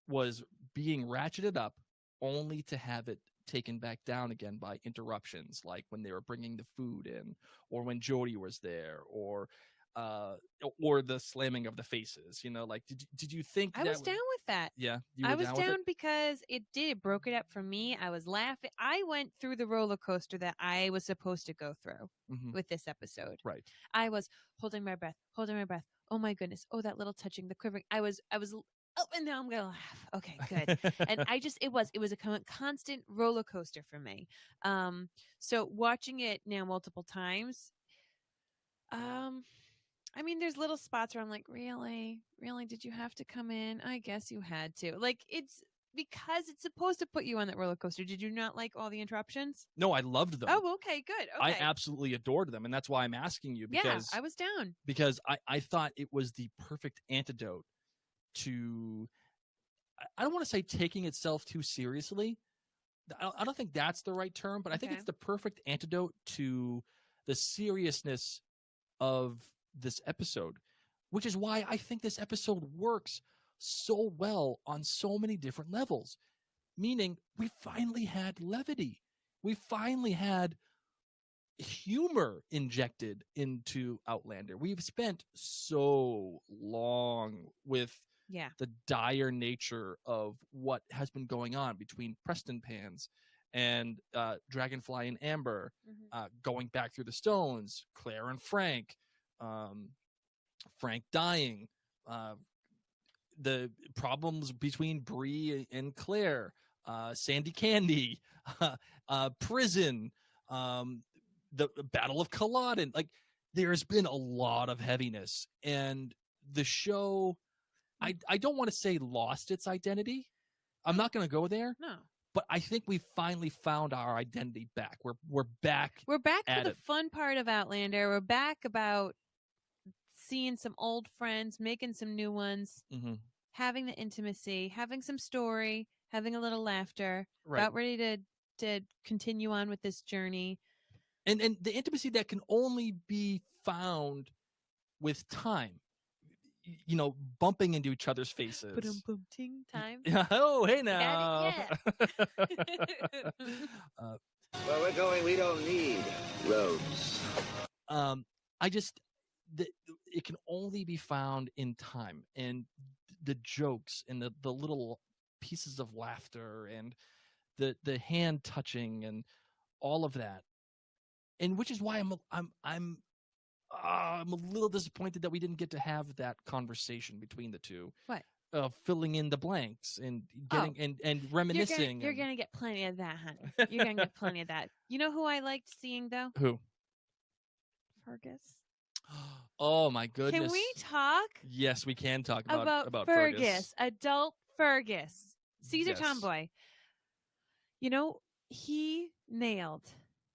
was being ratcheted up only to have it taken back down again by interruptions, like when they were bringing the food in, or when Jody was there, or the slamming of the faces? You know, like did you think I was down with that? Yeah, I was down because it broke it up for me. I was laughing. I went through the roller coaster that I was supposed to go through with this episode. Right. I was holding my breath. Oh my goodness. Oh, that little touching, the quivering. I was. Oh, and now I'm gonna laugh. Okay, good. And it was a constant roller coaster for me. So watching it now multiple times, I mean, there's little spots where I'm like, really, did you have to come in? I guess you had to. Like, it's because it's supposed to put you on that roller coaster. Did you not like all the interruptions? No, I loved them. Oh, okay, good. Okay. I absolutely adored them, and that's why I'm asking you. Because I was down. Because I thought it was the perfect antidote to, I don't want to say taking itself too seriously. I don't think that's the right term, but I think it's the perfect antidote to the seriousness of this episode, which is why I think this episode works so well on so many different levels. Meaning, we finally had levity. We finally had humor injected into Outlander. We've spent so long with the dire nature of what has been going on between Preston Pans and Dragonfly and Amber, going back through the Stones, Claire and Frank, Frank dying, the problems between Bree and Claire, Sandy Candy, prison, the Battle of Culloden. Like, there's been a lot of heaviness, and the show, I don't want to say lost its identity. I'm not going to go there. No. But I think we finally found our identity back. We're back. We're back to the fun part of Outlander. We're back about seeing some old friends, making some new ones, having the intimacy, having some story, having a little laughter, about ready to continue on with this journey. And the intimacy that can only be found with time. You know, bumping into each other's faces. Ting time. Oh, hey now. Where we're going, we don't need roads. It can only be found in time, and the jokes and the little pieces of laughter and the hand touching and all of that, and which is why I'm a little disappointed that we didn't get to have that conversation between the two. What? Filling in the blanks and getting and reminiscing. You're gonna get plenty of that, honey. You're gonna get plenty of that. You know who I liked seeing though? Who? Fergus. Oh my goodness. Can we talk? Yes, we can talk about Fergus. Adult Fergus. Caesar Yes. Tomboy. You know, he nailed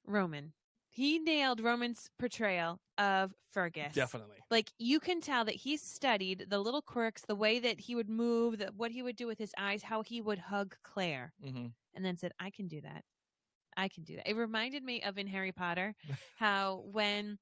Roman. He nailed Roman's portrayal of Fergus. Definitely. Like, you can tell that he studied the little quirks, the way that he would move, what he would do with his eyes, how he would hug Claire, Mm-hmm. and then said, I can do that. I can do that. It reminded me of in Harry Potter how when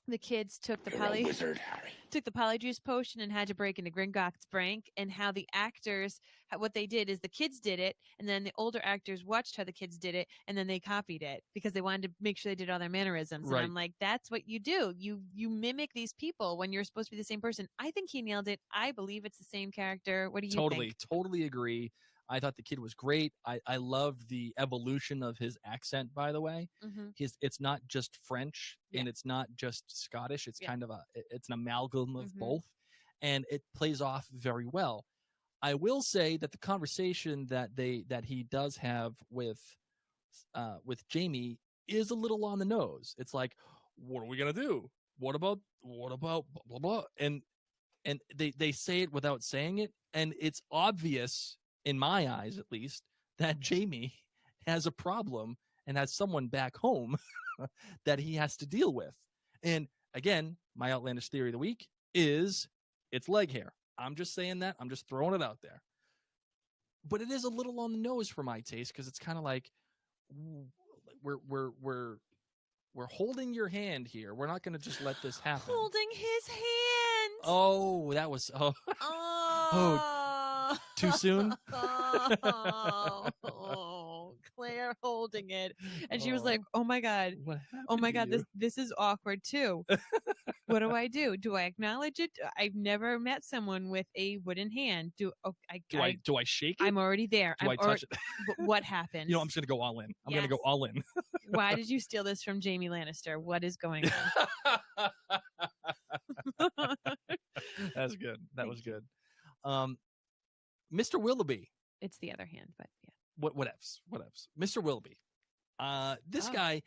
the kids took the polyjuice potion and had to break into Gringotts brain, and how the actors, what they did is the kids did it, and then the older actors watched how the kids did it, and then they copied it because they wanted to make sure they did all their mannerisms. Right. And I'm like, that's what you do. You mimic these people when you're supposed to be the same person. I think he nailed it. I believe it's the same character. What do you think? Totally agree. I thought the kid was great. I loved the evolution of his accent, by the way. Mm-hmm. It's not just French and it's not just Scottish. It's kind of it's an amalgam of both, and it plays off very well. I will say that the conversation that he does have with Jamie is a little on the nose. It's like, what are we gonna do? What about blah blah blah? And they say it without saying it, and it's obvious, in my eyes at least, that Jamie has a problem and has someone back home that he has to deal with. And again, my outlandish theory of the week is it's leg hair. I'm just saying that. I'm just throwing it out there. But it is a little on the nose for my taste, because it's kind of like, we're holding your hand here. We're not going to just let this happen. Holding his hand. Oh, that was too soon. Claire holding it, and she was like, "Oh my god, what happened? Oh my god, this is awkward too. What do I do? Do I acknowledge it? I've never met someone with a wooden hand. Do I shake it? I'm already there. Do I touch it? But what happened? I'm just gonna go all in. I'm gonna go all in. Why did you steal this from Jamie Lannister? What is going on? That's good. That was good. Mr. Willoughby. It's the other hand, but yeah. Whatevs. Mr. Willoughby. This Oh. guy,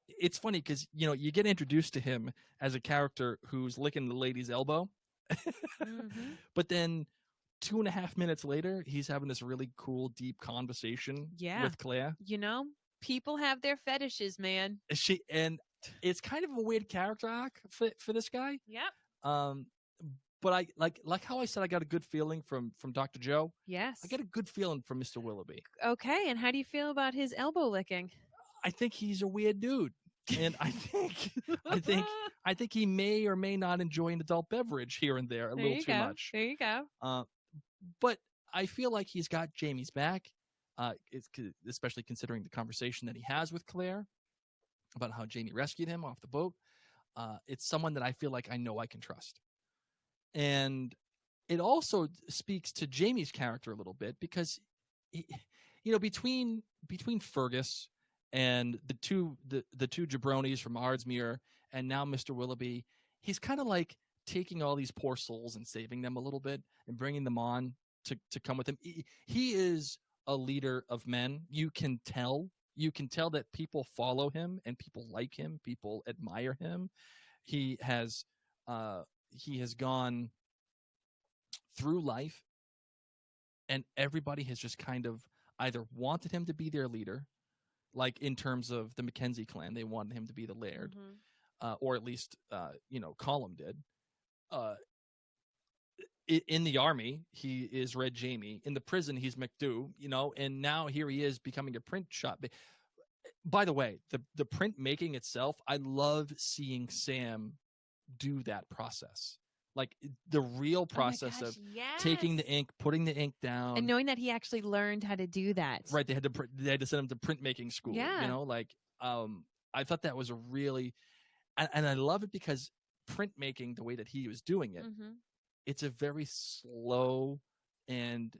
it's funny because, you get introduced to him as a character who's licking the lady's elbow. Mm-hmm. But then 2.5 minutes later, he's having this really cool, deep conversation with Claire. People have their fetishes, man. And it's kind of a weird character arc for this guy. Yep. But I like how I said I got a good feeling from Dr. Joe. Yes. I get a good feeling from Mr. Willoughby. Okay, and how do you feel about his elbow licking? I think he's a weird dude, and I think he may or may not enjoy an adult beverage here and there a little too much. There you go. But I feel like he's got Jamie's back, especially considering the conversation that he has with Claire about how Jamie rescued him off the boat. It's someone that I feel like I know I can trust. And it also speaks to Jamie's character a little bit, because between Fergus and the two jabronis from Ardsmuir and now Mr. Willoughby, he's kind of like taking all these poor souls and saving them a little bit and bringing them on to come with him. He is a leader of men. You can tell that people follow him and people like him, people admire him. He has gone through life, and everybody has just kind of either wanted him to be their leader, like in terms of the Mackenzie clan, they wanted him to be the laird, or at least, Colum did. In the army, he is Red Jamie. In the prison, he's McDoo, and now here he is becoming a print shop. By the way, the print making itself, I love seeing Sam do that process. Like the real process of taking the ink, putting the ink down, and knowing that he actually learned how to do that. Right, they had to send him to printmaking school. Yeah. I thought that was a really, and I love it because printmaking, the way that he was doing it, it's a very slow and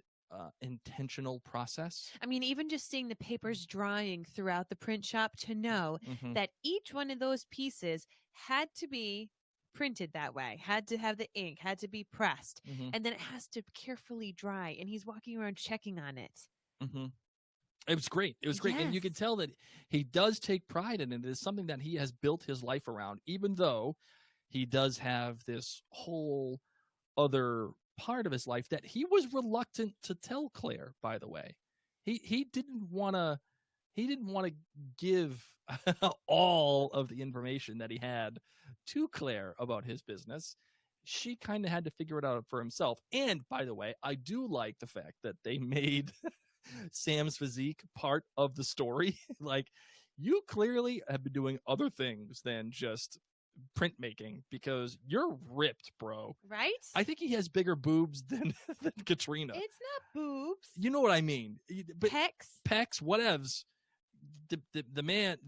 intentional process. I mean, even just seeing the papers drying throughout the print shop to know that each one of those pieces had to be printed that way, had to have the ink, had to be pressed, and then it has to carefully dry, and he's walking around checking on it. It was great. Yes. And you can tell that he does take pride in it. It is something that he has built his life around, even though he does have this whole other part of his life that he was reluctant to tell Claire, by the way. He didn't want to give all of the information that he had to Claire about his business. She kind of had to figure it out for himself. And by the way, I do like the fact that they made Sam's physique part of the story. Like, you clearly have been doing other things than just printmaking, because you're ripped, bro. Right? I think he has bigger boobs than Katrina. It's not boobs. You know what I mean? But Pecs, whatevs. The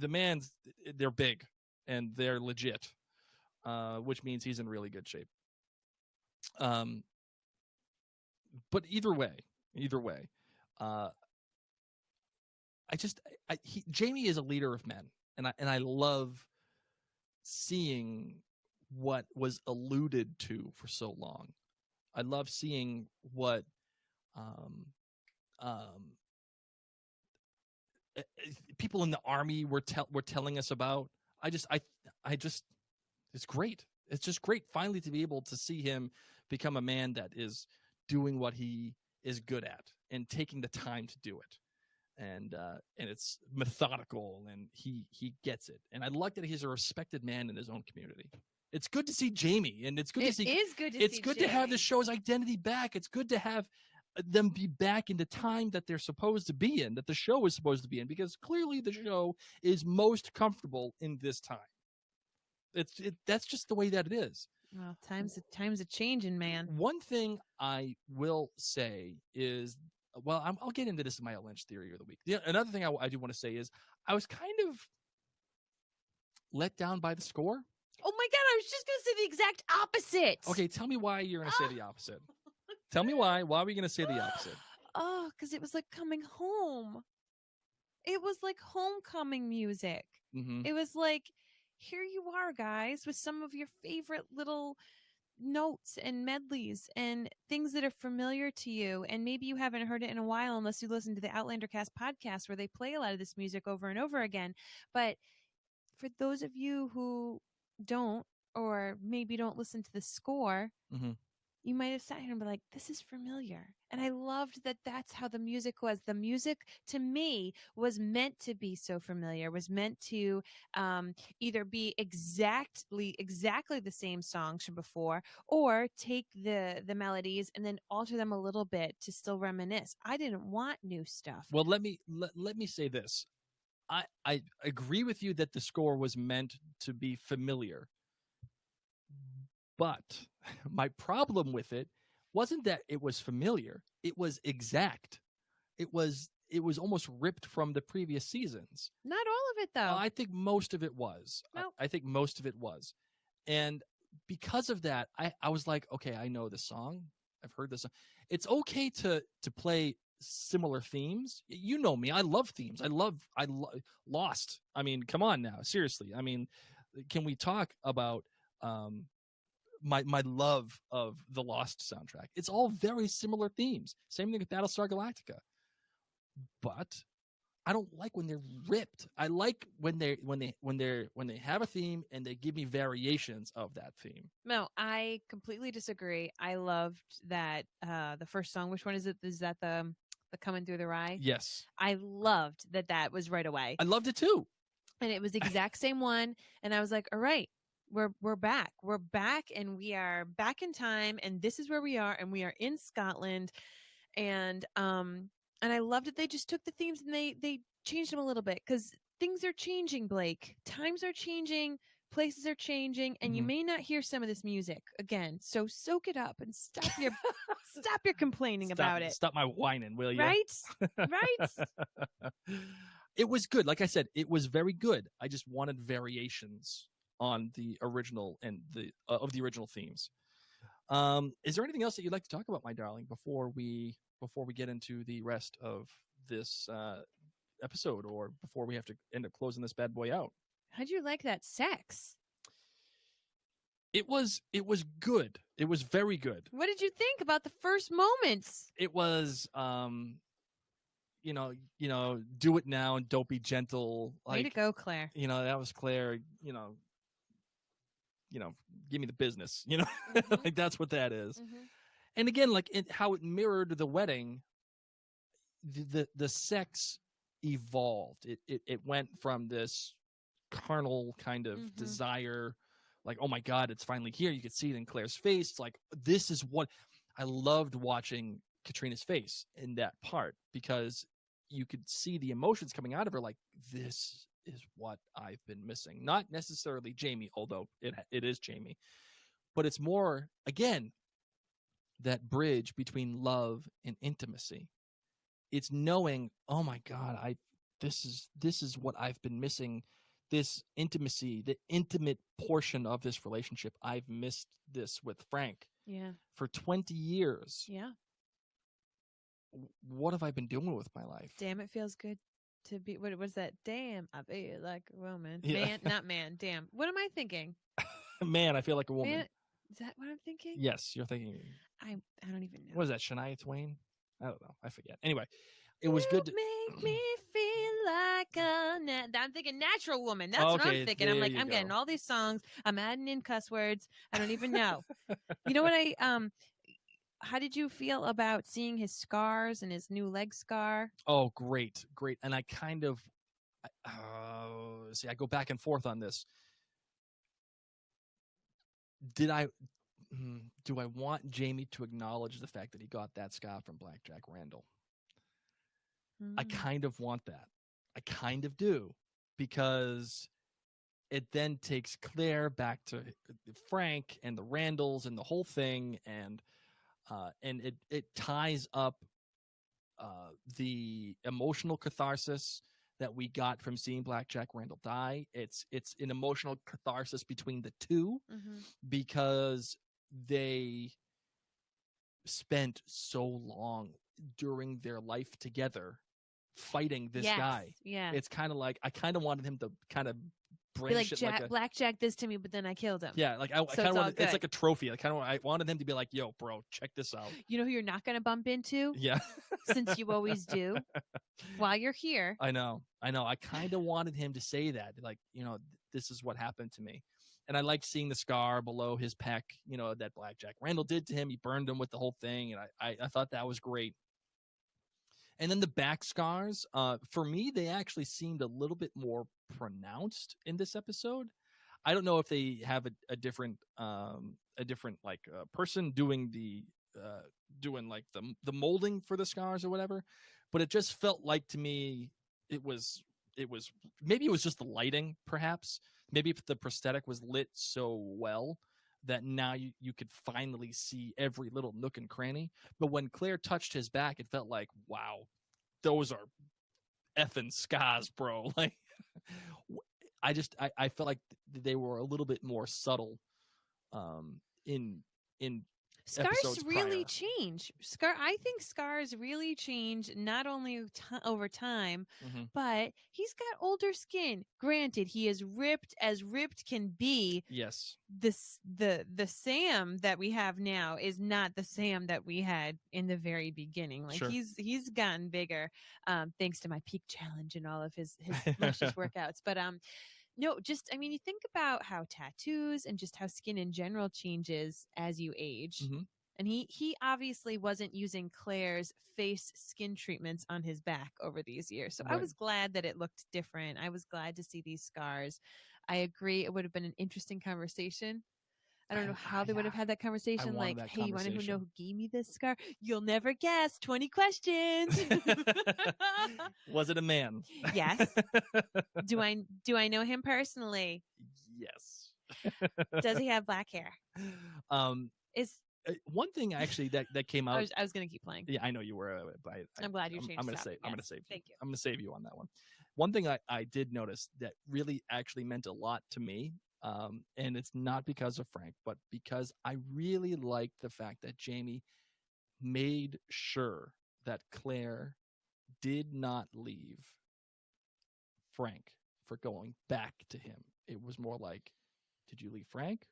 man's, they're big and they're legit, which means he's in really good shape. But either way, Jamie is a leader of men, and I love seeing what was alluded to for so long. I love seeing what people in the army were telling us about. I just it's great. It's just great finally to be able to see him become a man that is doing what he is good at and taking the time to do it. And it's methodical, and he gets it. And I like that he's a respected man in his own community. It's good to see Jamie, and it's good to see. It's good to have the show's identity back. It's good to have them be back in the time that they're supposed to be in, that the show is supposed to be in, because clearly the show is most comfortable in this time. That's just the way that it is. Well, times are changing, man. One thing I will say is, well, I'll get into this in my Lynch theory of the week. Another thing I do want to say is, I was kind of let down by the score. Oh my God, I was just going to say the exact opposite. Okay, tell me why you're going to say the opposite. Tell me why. Why are we going to say the opposite? Oh, because it was like coming home. It was like homecoming music. Mm-hmm. It was like, here you are, guys, with some of your favorite little notes and medleys and things that are familiar to you, and maybe you haven't heard it in a while unless you listen to the Outlander Cast podcast, where they play a lot of this music over and over again. But for those of you who don't, or maybe don't listen to the score, mm-hmm. you might have sat here and be like, this is familiar. And I loved that that's how the music was. The music, to me, was meant to be so familiar, was meant to either be exactly the same songs from before, or take the melodies and then alter them a little bit to still reminisce. I didn't want new stuff. Well, let me say this. I agree with you that the score was meant to be familiar. But my problem with it wasn't that it was familiar. It was exact. It was almost ripped from the previous seasons. Not all of it, though. I think most of it was. Nope. I think most of it was. And because of that, I was like, okay, I know this song. I've heard this song. It's okay to play similar themes. You know me. I love themes. I love Lost. I mean, come on now. Seriously. I mean, can we talk about my love of the Lost soundtrack? It's all very similar themes. Same thing with Battlestar Galactica. But I don't like when they're ripped. I like when they have a theme and they give me variations of that theme. No, I completely disagree. I loved that the first song. Which one is it? Is that the Coming Through the Rye? Yes. I loved that was right away. I loved it too. And it was the exact same one. And I was like, all right, we're back. We're back, and we are back in time, and this is where we are, and we are in Scotland. And I loved that they just took the themes and they changed them a little bit, because things are changing, Blake. Times are changing, places are changing, and you may not hear some of this music again. So soak it up and stop your complaining about it. Stop my whining, will you? Right? Right? It was good. Like I said, it was very good. I just wanted variations on the original and of the original themes. Is there anything else that you'd like to talk about, my darling, before we get into the rest of this episode, or before we have to end up closing this bad boy out? How'd you like that sex? It was good. It was very good. What did you think about the first moments? It was you know, do it now and don't be gentle. Way to go, Claire. You know, that was Claire, you know, give me the business, you know, Mm-hmm. like that's what that is. Mm-hmm. And again, like how it mirrored the wedding, the sex evolved. It went from this carnal kind of desire, like, oh my God, it's finally here. You could see it in Claire's face. It's like, this is what I loved watching Katrina's face in that part, because you could see the emotions coming out of her, like, this is what I've been missing. Not necessarily Jamie, although it is Jamie, but it's more, again, that bridge between love and intimacy. It's knowing, oh my God, this is what I've been missing. This intimacy, the intimate portion of this relationship. I've missed this with Frank. Yeah. For 20 years. Yeah. What have I been doing with my life? Damn, it feels good to be. What was that? Damn, I feel like a woman. Yeah. Man, not man. Damn. What am I thinking? Man, I feel like a woman. Man, is that what I'm thinking? Yes, you're thinking. I don't even know. What is that? Shania Twain? I don't know. I forget. Anyway, it was good to make me feel like I'm thinking natural woman. That's what I'm thinking. I'm like, I'm getting all these songs. I'm adding in cuss words. I don't even know. You know what how did you feel about seeing his scars and his new leg scar? Oh, great. And I kind of see, I go back and forth on this. Do I want Jamie to acknowledge the fact that he got that scar from Blackjack Randall? I kind of want that. I kind of do, because it then takes Claire back to Frank and the Randalls and the whole thing, and it ties up the emotional catharsis that we got from seeing Blackjack Randall die. It's an emotional catharsis between the two, because they spent so long during their life together fighting this guy. Yeah. It's kind of like, I kind of wanted him to kind of be like, Blackjack this to me, but then I killed him. Yeah, like I kind of wanted, it's like a trophy. I wanted him to be like, yo, bro, check this out. You know who you're not going to bump into? Yeah. Since you always do while you're here. I know. I kind of wanted him to say that, like, this is what happened to me. And I liked seeing the scar below his pec, that Blackjack Randall did to him. He burned him with the whole thing. And I thought that was great. And then the back scars, for me, they actually seemed a little bit more pronounced in this episode. I don't know if they have a different like person doing the molding for the scars or whatever, but it just felt like to me it was maybe it was just the lighting, perhaps. Maybe if the prosthetic was lit so well that now you could finally see every little nook and cranny. But when Claire touched his back, it felt like, wow, those are effing scars, bro. Like, I felt like they were a little bit more subtle in scars really change. I think scars really change, not only over time, but he's got older skin. Granted, he is ripped as ripped can be. Yes. The Sam that we have now is not the Sam that we had in the very beginning. Like, sure. He's gotten bigger, thanks to my peak challenge and all of his luscious workouts. But no, you think about how tattoos and just how skin in general changes as you age. And he obviously wasn't using Claire's face skin treatments on his back over these years. So right. I was glad that it looked different. I was glad to see these scars. I agree. It would have been an interesting conversation. I don't know how they would have had that conversation. Like, hey, you want to know who gave me this scar? You'll never guess. 20 questions. Was it a man? Yes. Do I know him personally? Yes. Does he have black hair? One thing actually that came out. I was going to keep playing. Yeah, I know you were. But I'm glad you changed. I'm going to save. Yes. I'm going to save. Thank you. I'm going to save you on that one. One thing I did notice that really actually meant a lot to me. And it's not because of Frank, but because I really liked the fact that Jamie made sure that Claire did not leave Frank for going back to him. It was more like, did you leave Frank?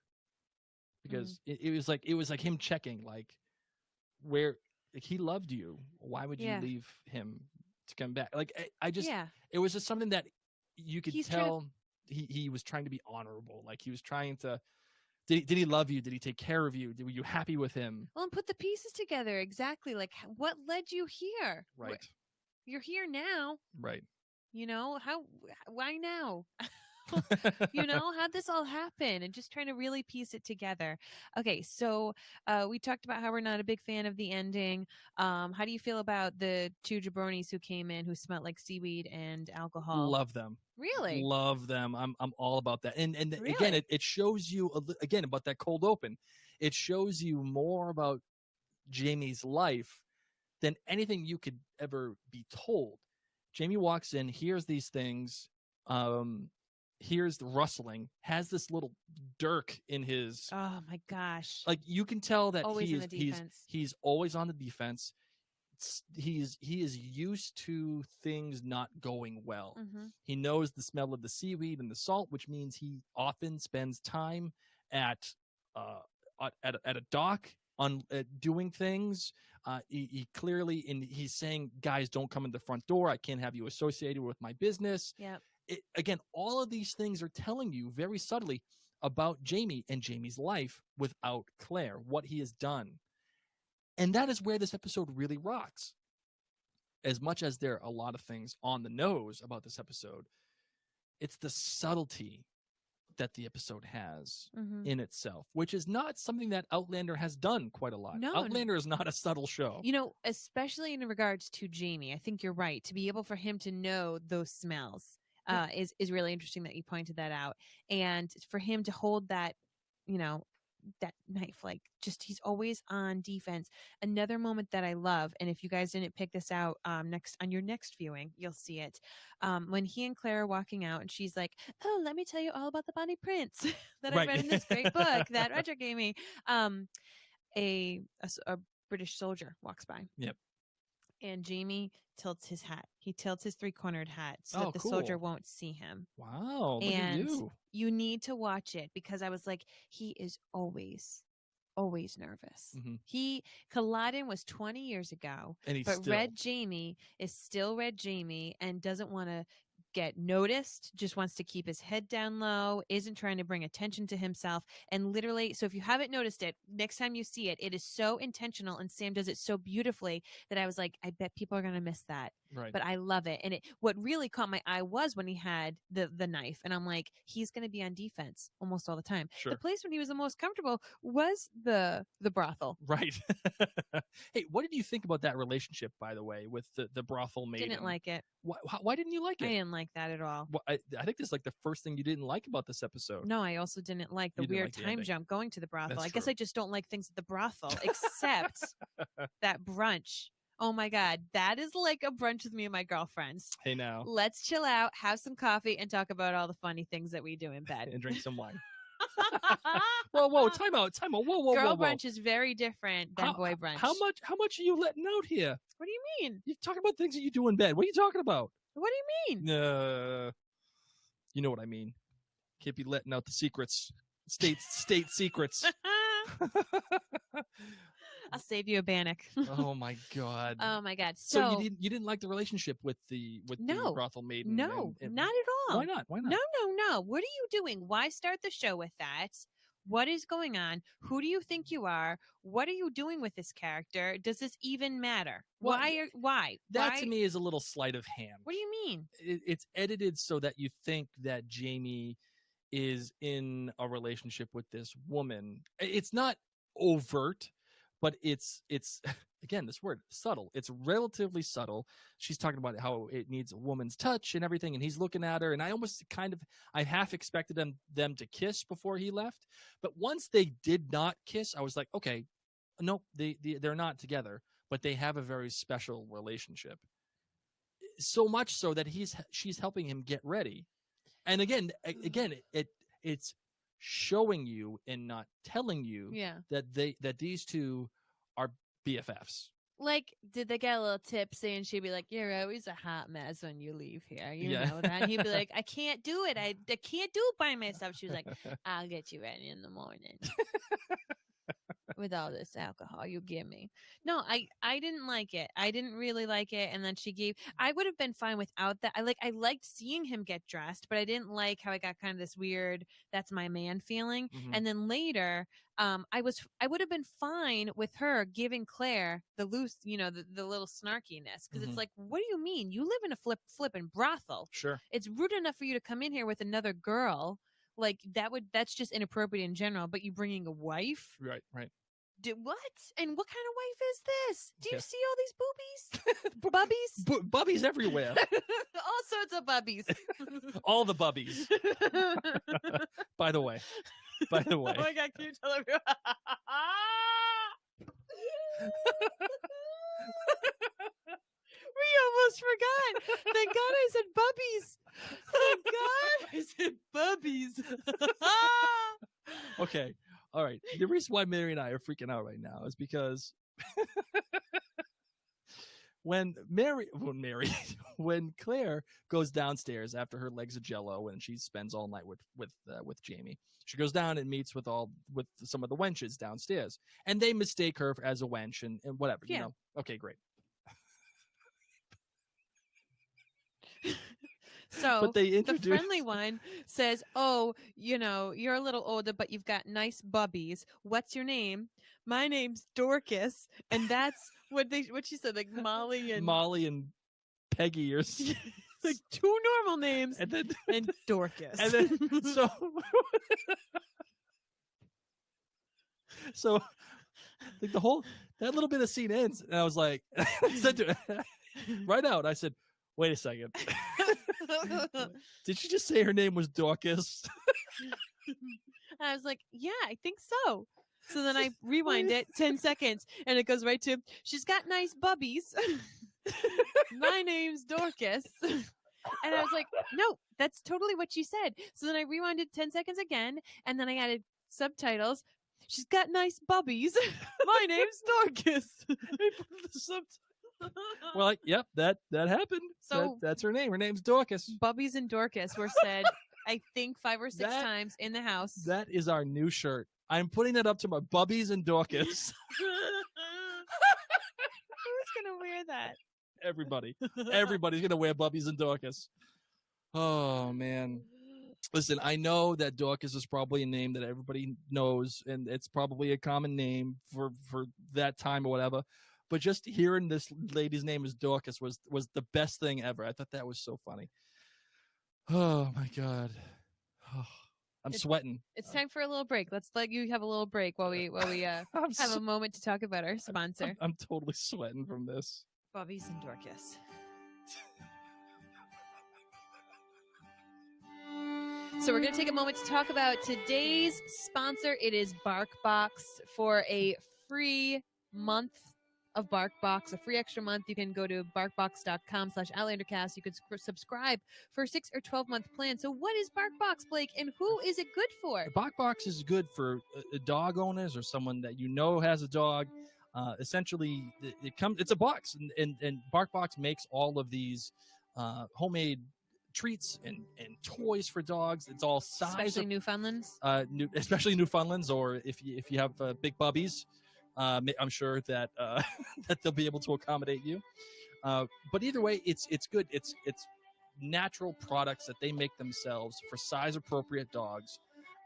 Because it was like him checking, like, where, like, he loved you. Why would you leave him to come back? Like, it was just something that you could tell. He was trying to be honorable. Like, he was trying to Did he love you? Did he take care of you? Were you happy with him? Well, and put the pieces together exactly. Like, what led you here? Right. You're here now. Right. You know why now? You know, how'd this all happen? And just trying to really piece it together. Okay, so we talked about how we're not a big fan of the ending. How do you feel about the two jabronis who came in who smelled like seaweed and alcohol? Love them. Really? Love them. I'm all about that. And Really? again, it shows you again about that cold open. It shows you more about Jamie's life than anything you could ever be told. Jamie walks in, hears these things, hears the rustling, has this little dirk in his. Oh my gosh! Like you can tell that Always in the defense. he's always on the defense. He is used to things not going well. Mm-hmm. He knows the smell of the seaweed and the salt, which means he often spends time at a dock on doing things. He clearly, and he's saying, guys, don't come in the front door. I can't have you associated with my business. Yeah. Again, all of these things are telling you very subtly about Jamie and Jamie's life without Claire, what he has done. And that is where this episode really rocks. As much as there are a lot of things on the nose about this episode, it's the subtlety that the episode has in itself, which is not something that Outlander has done quite a lot. No, Outlander is not a subtle show. You know, especially in regards to Jamie, I think you're right. To be able for him to know those smells is really interesting that you pointed that out. And for him to hold that, you know, that knife, like just he's always on defense. Another moment that I love, and if you guys didn't pick this out next on your next viewing, you'll see it. When he and Claire are walking out and she's like, oh, let me tell you all about the Bonnie Prince that I read in this great book that Roger gave me. A British soldier walks by. Yep. And Jamie tilts his hat. He tilts his three-cornered hat so that the cool. soldier won't see him. Wow. Look And at you. You need to watch it because I was like, he is always nervous. Culloden was 20 years ago, And but Red Jamie is still Red Jamie and doesn't want to get noticed, just wants to keep his head down low, isn't trying to bring attention to himself. And literally, so if you haven't noticed it, next time you see it, it is so intentional and Sam does it so beautifully that I was like, I bet people are going to miss that. Right. But I love it. And what really caught my eye was when he had the knife. And I'm like, he's going to be on defense almost all the time. Sure. The place when he was the most comfortable was the brothel. Right. Hey, what did you think about that relationship, by the way, with the brothel maiden? Didn't like it. Why didn't you like it? I didn't like that at all. Well, I think this is like the first thing you didn't like about this episode. No, I also didn't like the You didn't weird like the time ending. jump going to the brothel. That's I guess true. I just don't like things at the brothel, except that brunch. Oh my God, that is like a brunch with me and my girlfriends. Hey, now. Let's chill out, have some coffee, and talk about all the funny things that we do in bed. And drink some wine. Whoa, time out. Whoa. Girl brunch is very different than boy brunch. How much are you letting out here? What do you mean? You're talking about things that you do in bed. What are you talking about? What do you mean? You know what I mean. Can't be letting out the secrets. State secrets. I'll save you a bannock. Oh my God. Oh my God. So you didn't like the relationship with the brothel maiden? No, not at all. Why not? No. What are you doing? Why start the show with that? What is going on? Who do you think you are? What are you doing with this character? Does this even matter? Well, why? That to me is a little sleight of hand. What do you mean? It's edited so that you think that Jamie is in a relationship with this woman. It's not overt, but it's again, this word subtle. It's relatively subtle. She's talking about how it needs a woman's touch and everything, and he's looking at her, and I half expected them to kiss before he left, but once they did not kiss, I was like, okay, no, they're not together, but they have a very special relationship. So much so that she's helping him get ready, and again, it's showing you and not telling you that these two are BFFs. Like, did they get a little tipsy and she'd be like, you're always a hot mess when you leave here. You know that. And he'd be like, I can't do it. I can't do it by myself. She was like, I'll get you ready in the morning. with all this alcohol you give me. No, I didn't like it. I didn't really like it. And then I would have been fine without that. I liked seeing him get dressed, but I didn't like how I got kind of this weird, that's my man feeling. Mhm. And then later, I would have been fine with her giving Claire the loose, the little snarkiness. Cause Mhm. it's like, what do you mean? You live in a flippin' brothel. Sure. It's rude enough for you to come in here with another girl. Like that's just inappropriate in general, but you bringing a wife? Right. What? And what kind of wife is this? Do you Yeah. see all these boobies? Bubbies? Bubbies everywhere. All sorts of bubbies. All the bubbies. By the way. Oh my God, can you tell everyone? We almost forgot. Thank God I said bubbies. Thank God I said bubbies. Okay. All right. The reason why Mary and I are freaking out right now is because when Claire goes downstairs after her legs of jello and she spends all night with Jamie, she goes down and meets with some of the wenches downstairs, and they mistake her as a wench and whatever. Yeah. Okay, great. So But they the introduce friendly one says, "Oh, you're a little older, but you've got nice bubbies. What's your name? My name's Dorcas." And that's what she said, like Molly and Peggy or like two normal names and then and Dorcas. and then so like that little bit of scene ends, and I was like, I said to her, right out, I said, "Wait a second." Did she just say her name was Dorcas? I was like, yeah, I think so. So then I rewind it 10 seconds and it goes right to, she's got nice bubbies. My name's Dorcas. And I was like, no, that's totally what she said. So then I rewinded 10 seconds again and then I added subtitles. She's got nice bubbies. My name's Dorcas. Well, yep, that happened. So that's her name. Her name's Dorcas. Bubbies and Dorcas were said, I think 5 or 6 times in the house. That is our new shirt. I'm putting that up to my Bubbies and Dorcas. Who's gonna wear that? Everybody. Everybody's gonna wear Bubbies and Dorcas. Oh man. Listen, I know that Dorcas is probably a name that everybody knows, and it's probably a common name for that time or whatever. But just hearing this lady's name as Dorcas was the best thing ever. I thought that was so funny. Oh my God. Oh, I'm sweating. It's time for a little break. Let's let you have a little break while we have a moment to talk about our sponsor. I'm totally sweating from this. Bubbies and Dorcas. So we're going to take a moment to talk about today's sponsor. It is BarkBox. For a free month of BarkBox, a free extra month, you can go to barkbox.com/OutlanderCast. You could subscribe for a 6 or 12-month plan. So what is BarkBox, Blake, and who is it good for? BarkBox is good for dog owners or someone that has a dog. Essentially, it's a box, and BarkBox makes all of these homemade treats and toys for dogs. It's all size, especially Newfoundlands. Especially Newfoundlands, or if you have big bubbies, I'm sure that that they'll be able to accommodate you. But either way, it's good. It's natural products that they make themselves for size appropriate dogs,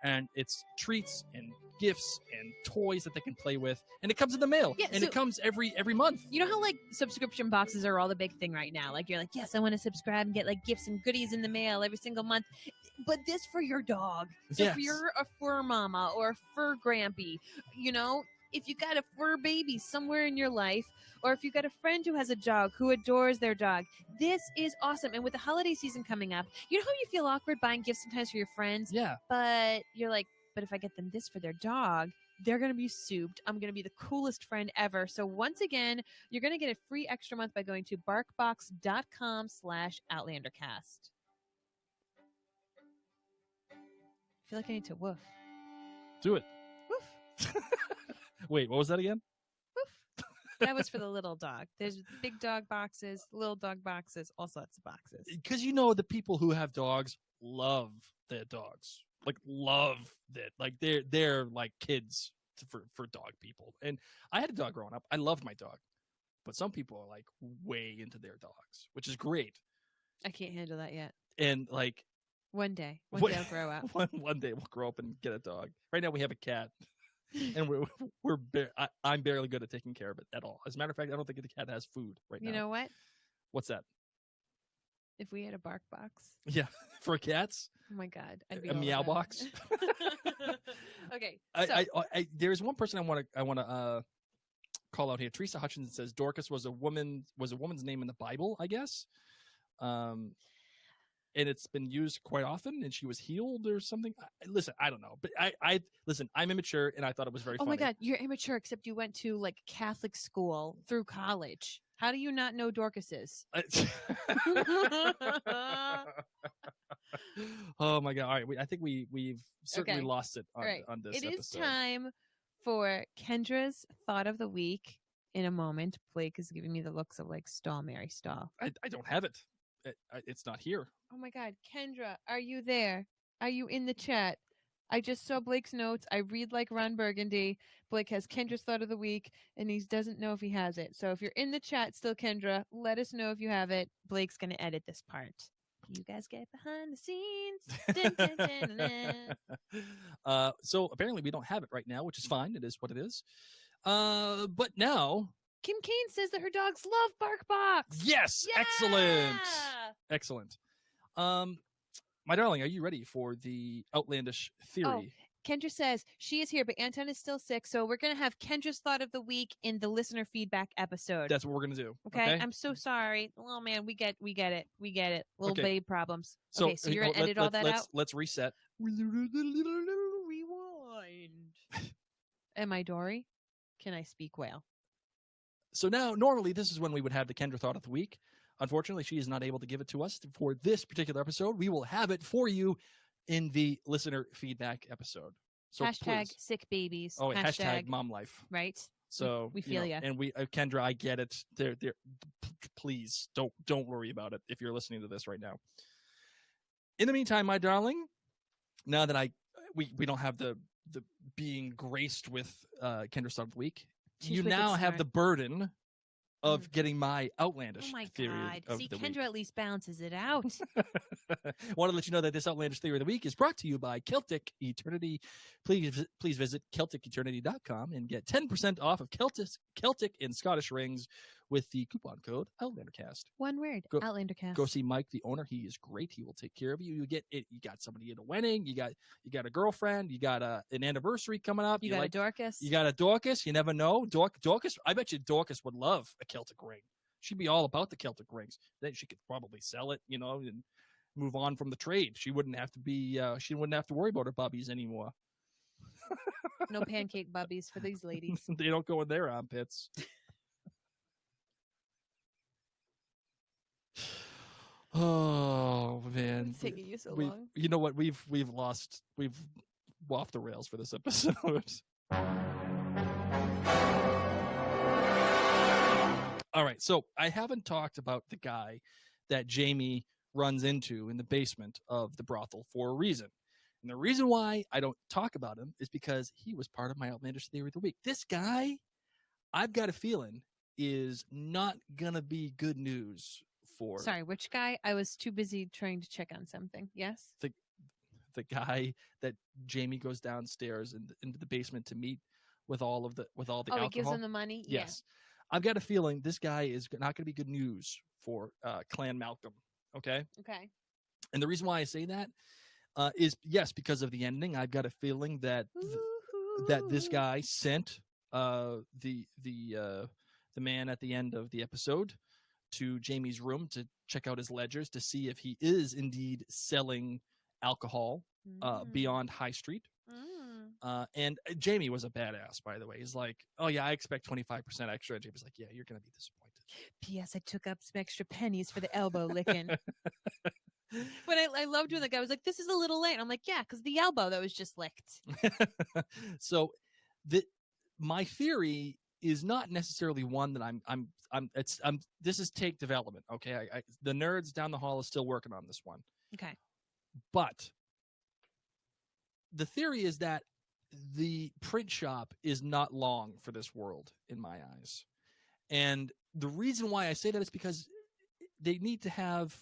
and it's treats and gifts and toys that they can play with, and it comes in the mail. Yeah, and it comes every month. You know how like subscription boxes are all the big thing right now? Like you're like, yes, I want to subscribe and get like gifts and goodies in the mail every single month. But this for your dog. So Yes. if you're a fur mama or a fur grampy, if you got a fur baby somewhere in your life, or if you got a friend who has a dog who adores their dog, this is awesome. And with the holiday season coming up, you know how you feel awkward buying gifts sometimes for your friends? Yeah. But you're like, but if I get them this for their dog, they're going to be souped. I'm going to be the coolest friend ever. So once again, you're going to get a free extra month by going to barkbox.com/OutlanderCast. I feel like I need to woof. Do it. Woof. Wait, what was that again? Woof. That was for the little dog. There's big dog boxes, little dog boxes, all sorts of boxes. Because the people who have dogs love their dogs. Like love it. Like they're like kids for dog people. And I had a dog growing up. I loved my dog, but some people are like way into their dogs, which is great. I can't handle that yet. And like One day I'll grow up. one day we'll grow up and get a dog. Right now we have a cat, and I'm barely good at taking care of it at all. As a matter of fact, I don't think the cat has food right now. You know what? What's that? If we had a bark box. Yeah, for cats. Oh my God, I'd be A all meow about box. it. Okay, so I there's one person I want to call out here. Teresa Hutchinson says Dorcas was a woman's name in the Bible, I guess. And it's been used quite often, and she was healed or something. Listen, I don't know, but listen. I'm immature, and I thought it was very oh funny. my God, you're immature. Except you went to like Catholic school through college. How do you not know Dorcas is? Oh my God! All right, I think we've certainly Okay. lost it All right, on this it episode. is time for Kendra's thought of the week. In a moment, Blake is giving me the looks of like stall, Mary, stall. I don't have it. It's not here. Oh my God, Kendra, are you there? Are you in the chat? I just saw Blake's notes. I read like Ron Burgundy. Blake has Kendra's thought of the week, and he doesn't know if he has it. So if you're in the chat still, Kendra, let us know if you have it. Blake's going to edit this part. You guys get behind the scenes. Dun, dun, dun, dun, dun. So apparently we don't have it right now, which is fine. It is what it is. But now, Kim Kane says that her dogs love BarkBox. yes, Yeah! excellent. My darling, are you ready for the outlandish theory? Kendra says she is here, but Anton is still sick. So we're going to have Kendra's thought of the week in the listener feedback episode. That's what we're gonna do. Okay? I'm so sorry. Oh man, we get it. Little Okay. babe problems. So, Okay, so you're gonna edit all that out. Let's reset. Rewind. Am I Dory? Can I speak whale? So now, normally, this is when we would have the Kendra Thought of the Week. Unfortunately, she is not able to give it to us for this particular episode. We will have it for you in the listener feedback episode. So Hashtag please. sick babies. Oh, hashtag mom life. Right. So we feel ya. And we, Kendra, I get it. There. Please don't worry about it if you're listening to this right now. In the meantime, my darling, now that we don't have the being graced with Kendra's Thought of the Week, She's you wicked now have smart. the burden of getting my outlandish Oh my theory God. of See, the Kendra week. at least balances it out. Want to let you know that this outlandish theory of the week is brought to you by Celtic Eternity. Please visit CelticEternity.com and get 10% off of Celtic and Scottish rings with the coupon code OutlanderCast. One word. Go- Outlandercast. Go see Mike, the owner. He is great. He will take care of you. You get it. You got somebody at a wedding. You got a girlfriend. You got an anniversary coming up. You got a Dorcas. You got a Dorcas. You never know. Dorcas. I bet you Dorcas would love a Celtic ring. She'd be all about the Celtic rings. Then she could probably sell it, and move on from the trade. She wouldn't have to be. She wouldn't have to worry about her bubbies anymore. No pancake bubbies for these ladies. They don't go in their armpits. Oh man, It's taking you so We've- long. You know what? We've off the rails for this episode. All right, so I haven't talked about the guy that Jamie runs into in the basement of the brothel for a reason. And the reason why I don't talk about him is because he was part of my outlandish theory of the week. This guy, I've got a feeling, is not going to be good news for Sorry, which guy? I was too busy trying to check on something. Yes? the guy that Jamie goes downstairs into the basement to meet with all the alcohol. He gives him the money? Yes. I've got a feeling this guy is not going to be good news for Clan Malcolm. Okay. Yeah. Okay. And the reason why I say that is, yes, because of the ending. I've got a feeling that that this guy sent the man at the end of the episode to Jamie's room to check out his ledgers to see if he is indeed selling alcohol beyond High Street. And Jamie was a badass, by the way. He's like, oh, yeah, I expect 25% extra. And Jamie's like, yeah, you're going to be disappointed. P.S. I took up some extra pennies for the elbow licking. But I loved when the guy was like, this is a little late. I'm like, yeah, because the elbow that was just licked. So my theory is not necessarily one that this is take development. Okay. The nerds down the hall is still working on this one. Okay. But the theory is that the print shop is not long for this world in my eyes. And the reason why I say that is because they need to have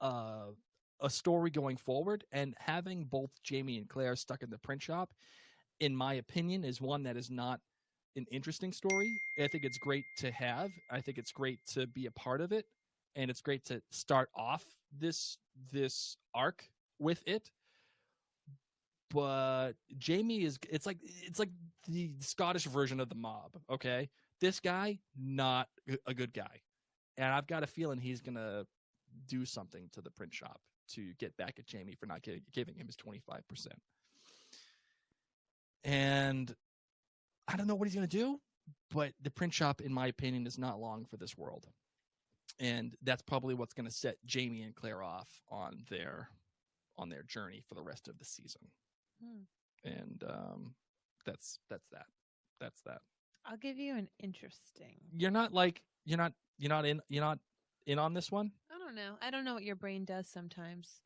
a story going forward, and having both Jamie and Claire stuck in the print shop, in my opinion, is one that is not an interesting story. I think it's great to have. I think it's great to be a part of it, and it's great to start off this arc with it. But Jamie it's like the Scottish version of the mob, okay? This guy, not a good guy. And I've got a feeling he's going to do something to the print shop to get back at Jamie for not giving him his 25%. And I don't know what he's going to do, but the print shop, in my opinion, is not long for this world. And that's probably what's going to set Jamie and Claire off on their journey for the rest of the season. And that's that. I'll give you an interesting. You're not in on this one? I don't know. I don't know what your brain does sometimes.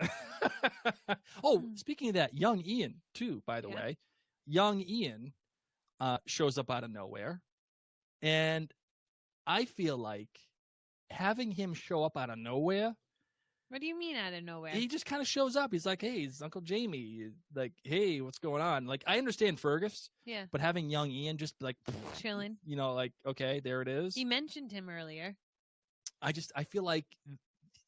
Oh, speaking of that, young Ian too, by the way. Young Ian shows up out of nowhere. And I feel like having him show up out of nowhere. What do you mean out of nowhere? He just kind of shows up. He's like, hey, it's Uncle Jamie. Like, hey, what's going on? Like, I understand Fergus. Yeah. But having young Ian just like chilling. You know, like, okay, there it is. He mentioned him earlier. I feel like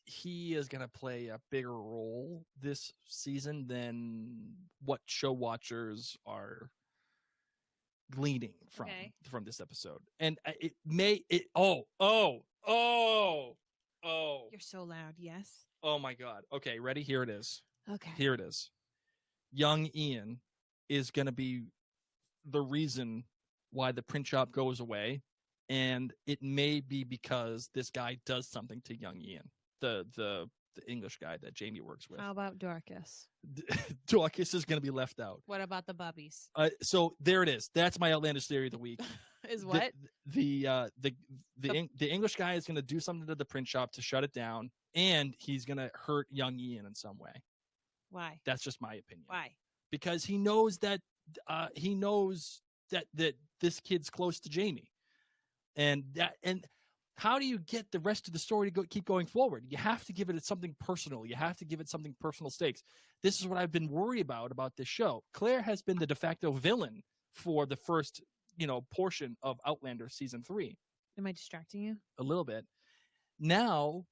he is going to play a bigger role this season than what show watchers are gleaning from this episode. And You're so loud. Yes. Oh my God. Okay, ready? Here it is. Okay. Here it is. Young Ian is going to be the reason why the print shop goes away, and it may be because this guy does something to young Ian, the English guy that Jamie works with. How about Dorcas? Dorcas is going to be left out. What about the Bubbies? So there it is. That's my outlandish theory of the week. Is what? The English guy is going to do something to the print shop to shut it down, and he's going to hurt young Ian in some way. Why? That's just my opinion. Why? Because he knows that that this kid's close to Jamie, and how do you get the rest of the story to keep going forward? You have to give it something personal. You have to give it something personal stakes. This is what I've been worried about this show. Claire has been the de facto villain for the first, portion of Outlander season 3. Am I distracting you? A little bit. Now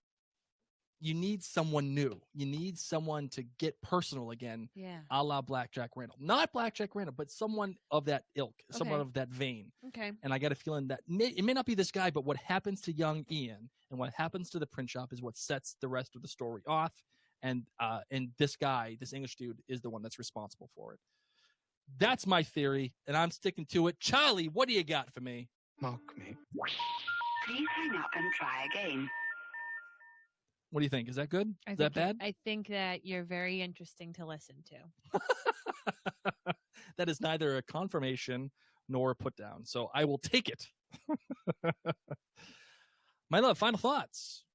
you need someone new. You need someone to get personal again. Yeah. A la Blackjack Randall. Not Blackjack Randall, but someone of that ilk, someone of that vein. Okay. And I got a feeling that it may not be this guy, but what happens to young Ian and what happens to the print shop is what sets the rest of the story off. And this guy, this English dude, is the one that's responsible for it. That's my theory, and I'm sticking to it. Charlie, what do you got for me? Mock me. Please hang up and try again. What do you think? Is that good? Is that bad? I think that you're very interesting to listen to. That is neither a confirmation nor a put down, so I will take it. My love, final thoughts.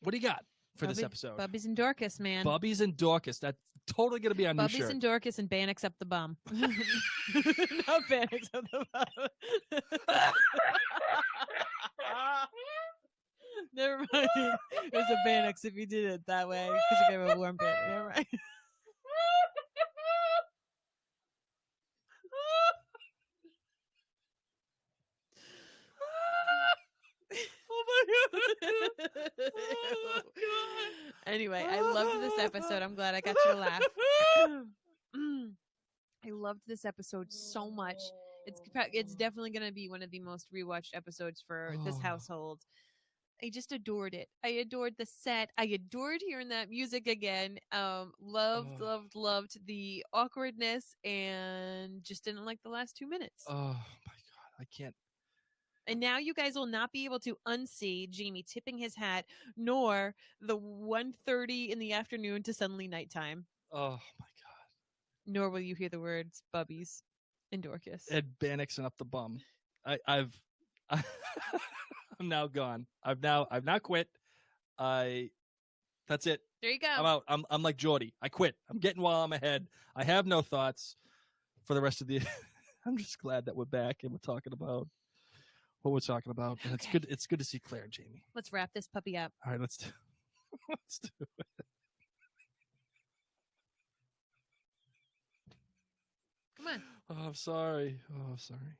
What do you got for this episode? Bubbies and Dorcas, man. Bubbies and Dorcas. That's totally going to be on new shirt. Bubbies and Dorcas and Bannock's up the bum. Not Bannock's up the bum. Never mind. It was a Bannock's if you did it that way, because you gave a warm bit. Never mind. Oh my God. Anyway, I loved this episode. I'm glad I got you to laugh. I loved this episode so much. It's definitely going to be one of the most rewatched episodes for this household. I just adored it. I adored the set. I adored hearing that music again. Loved the awkwardness, and just didn't like the last 2 minutes. Oh my God, I can't. And now you guys will not be able to unsee Jamie tipping his hat, nor the 1:30 in the afternoon to suddenly nighttime. Oh my God. Nor will you hear the words Bubbies and Dorcas. Ed Bannock's and up the bum. I'm now gone. I've now quit. That's it. There you go. I'm out. I'm like Geordie. I quit. I'm getting while I'm ahead. I have no thoughts. for the rest of the. I'm just glad that we're back and we're talking about what we're talking about. And Okay. it's good to see Claire and Jamie. Let's wrap this puppy up. All right, let's do it. Come on. Oh, I'm sorry. Oh, I'm sorry.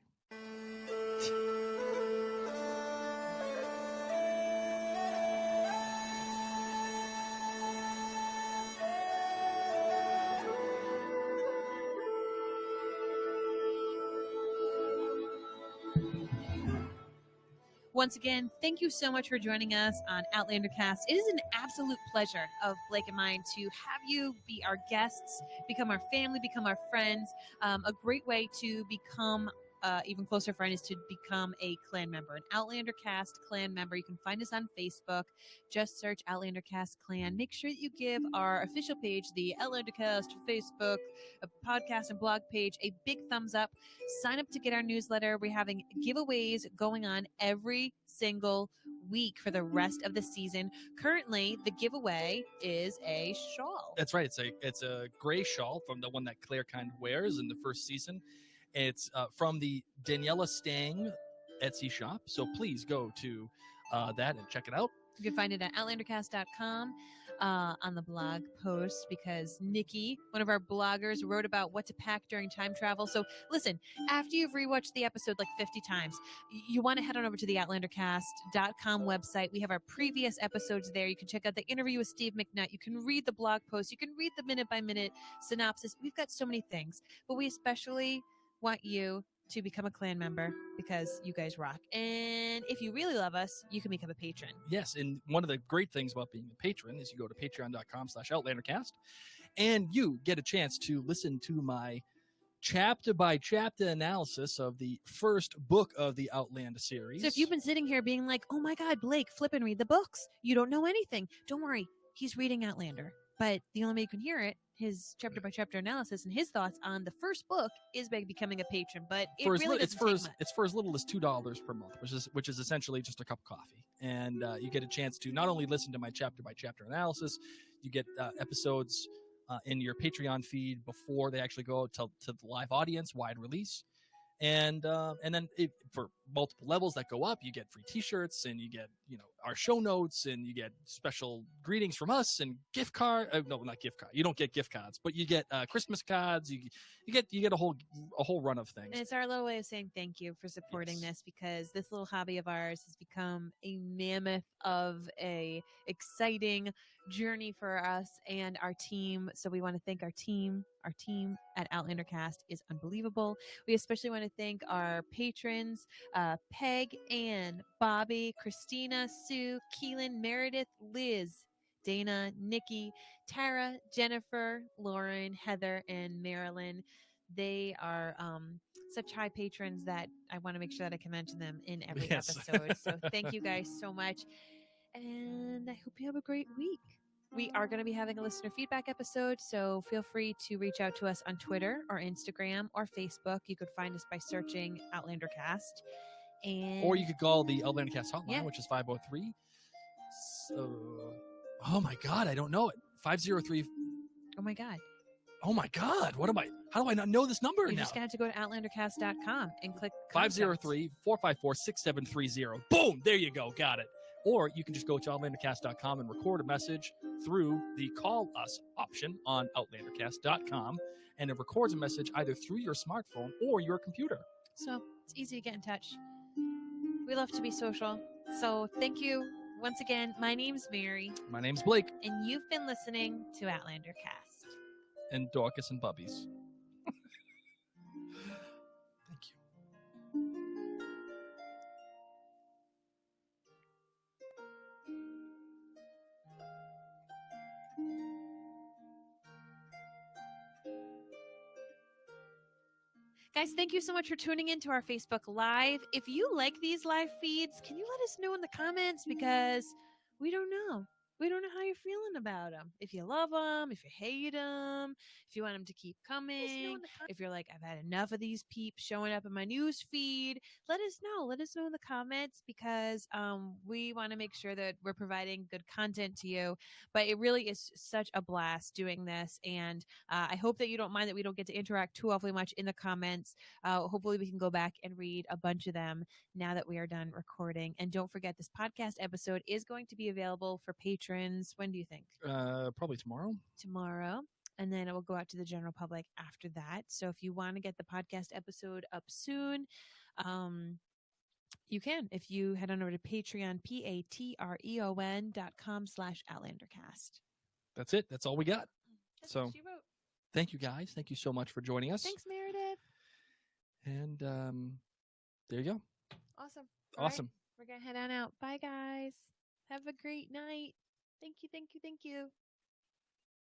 Once again, thank you so much for joining us on Outlander Cast. It is an absolute pleasure of Blake and mine to have you be our guests, become our family, become our friends. A great way to become even closer friend is to become a clan member, an Outlander Cast clan member. You can find us on Facebook. Just search Outlander Cast Clan. Make sure that you give our official page, the Outlander Cast Facebook podcast and blog page, a big thumbs up. Sign up to get our newsletter. We're having giveaways going on every single week for the rest of the season. Currently, the giveaway is a shawl. That's right. It's a gray shawl from the one that Claire kind of wears in the first season. It's from the Daniela Stang Etsy shop. So please go to that and check it out. You can find it at outlandercast.com on the blog post, because Nikki, one of our bloggers, wrote about what to pack during time travel. So listen, after you've rewatched the episode like 50 times, you want to head on over to the outlandercast.com website. We have our previous episodes there. You can check out the interview with Steve McNutt. You can read the blog post. You can read the minute-by-minute synopsis. We've got so many things, but we especially want you to become a clan member because you guys rock. And if you really love us, you can become a patron. Yes, and one of the great things about being a patron is you go to patreon.com/outlandercast and you get a chance to listen to my chapter by chapter analysis of the first book of the Outlander series. So if you've been sitting here being like, oh my God, Blake, flip and read the books, you don't know anything, don't worry. He's reading Outlander. But the only way you can hear it, his chapter by chapter analysis and his thoughts on the first book, is by becoming a patron. But it really doesn't take much. It's for as little as $2 per month, which is essentially just a cup of coffee. And you get a chance to not only listen to my chapter by chapter analysis, you get episodes in your Patreon feed before they actually go to the live audience, wide release. And then for multiple levels that go up, you get free T-shirts, and you get our show notes, and you get special greetings from us and gift card. No, not gift card. You don't get gift cards, but you get Christmas cards. You get a whole run of things. And it's our little way of saying thank you for supporting this, because this little hobby of ours has become a mammoth of a exciting journey for us and our team. So we want to thank our team. Our team at Outlander Cast is unbelievable. We especially want to thank our patrons, Peg, Ann, Bobby, Christina, Sue, Keelan, Meredith, Liz, Dana, Nikki, Tara, Jennifer, Lauren, Heather, and Marilyn. They are such high patrons that I want to make sure that I can mention them in every episode. So thank you guys so much. And I hope you have a great week. We are going to be having a listener feedback episode, so feel free to reach out to us on Twitter or Instagram or Facebook. You could find us by searching Outlander Cast. Or you could call the Outlander Cast hotline, which is 503. Oh my God, I don't know it. 503. Oh my God. Oh my God, how do I not know this number now? You just have to go to outlandercast.com and click 503-454-6730. Boom, there you go, got it. Or you can just go to outlandercast.com and record a message through the Call Us option on outlandercast.com, and it records a message either through your smartphone or your computer. So it's easy to get in touch. We love to be social. So thank you once again. My name's Mary. My name's Blake. And you've been listening to Outlander Cast. And Dorcas and Bubbies. Thank you. Guys, thank you so much for tuning in to our Facebook Live. If you like these live feeds, can you let us know in the comments? Because we don't know. We don't know how you're feeling about them. If you love them, if you hate them, if you want them to keep coming, if you're like, I've had enough of these peeps showing up in my news feed, let us know. Let us know in the comments, because we want to make sure that we're providing good content to you. But it really is such a blast doing this. And I hope that you don't mind that we don't get to interact too awfully much in the comments. Hopefully we can go back and read a bunch of them now that we are done recording. And don't forget, this podcast episode is going to be available for patrons. When do you think? Probably tomorrow. Tomorrow. And then it will go out to the general public after that. So if you want to get the podcast episode up soon, you can. If you head on over to Patreon, patreon.com/OutlanderCast. That's it. That's all we got. That's So what she wrote. thank you guys. Thank you so much for joining us. Thanks, Meredith. And there you go. Awesome. All Awesome. right, we're going to head on out. Bye, guys. Have a great night. Thank you, thank you, thank you.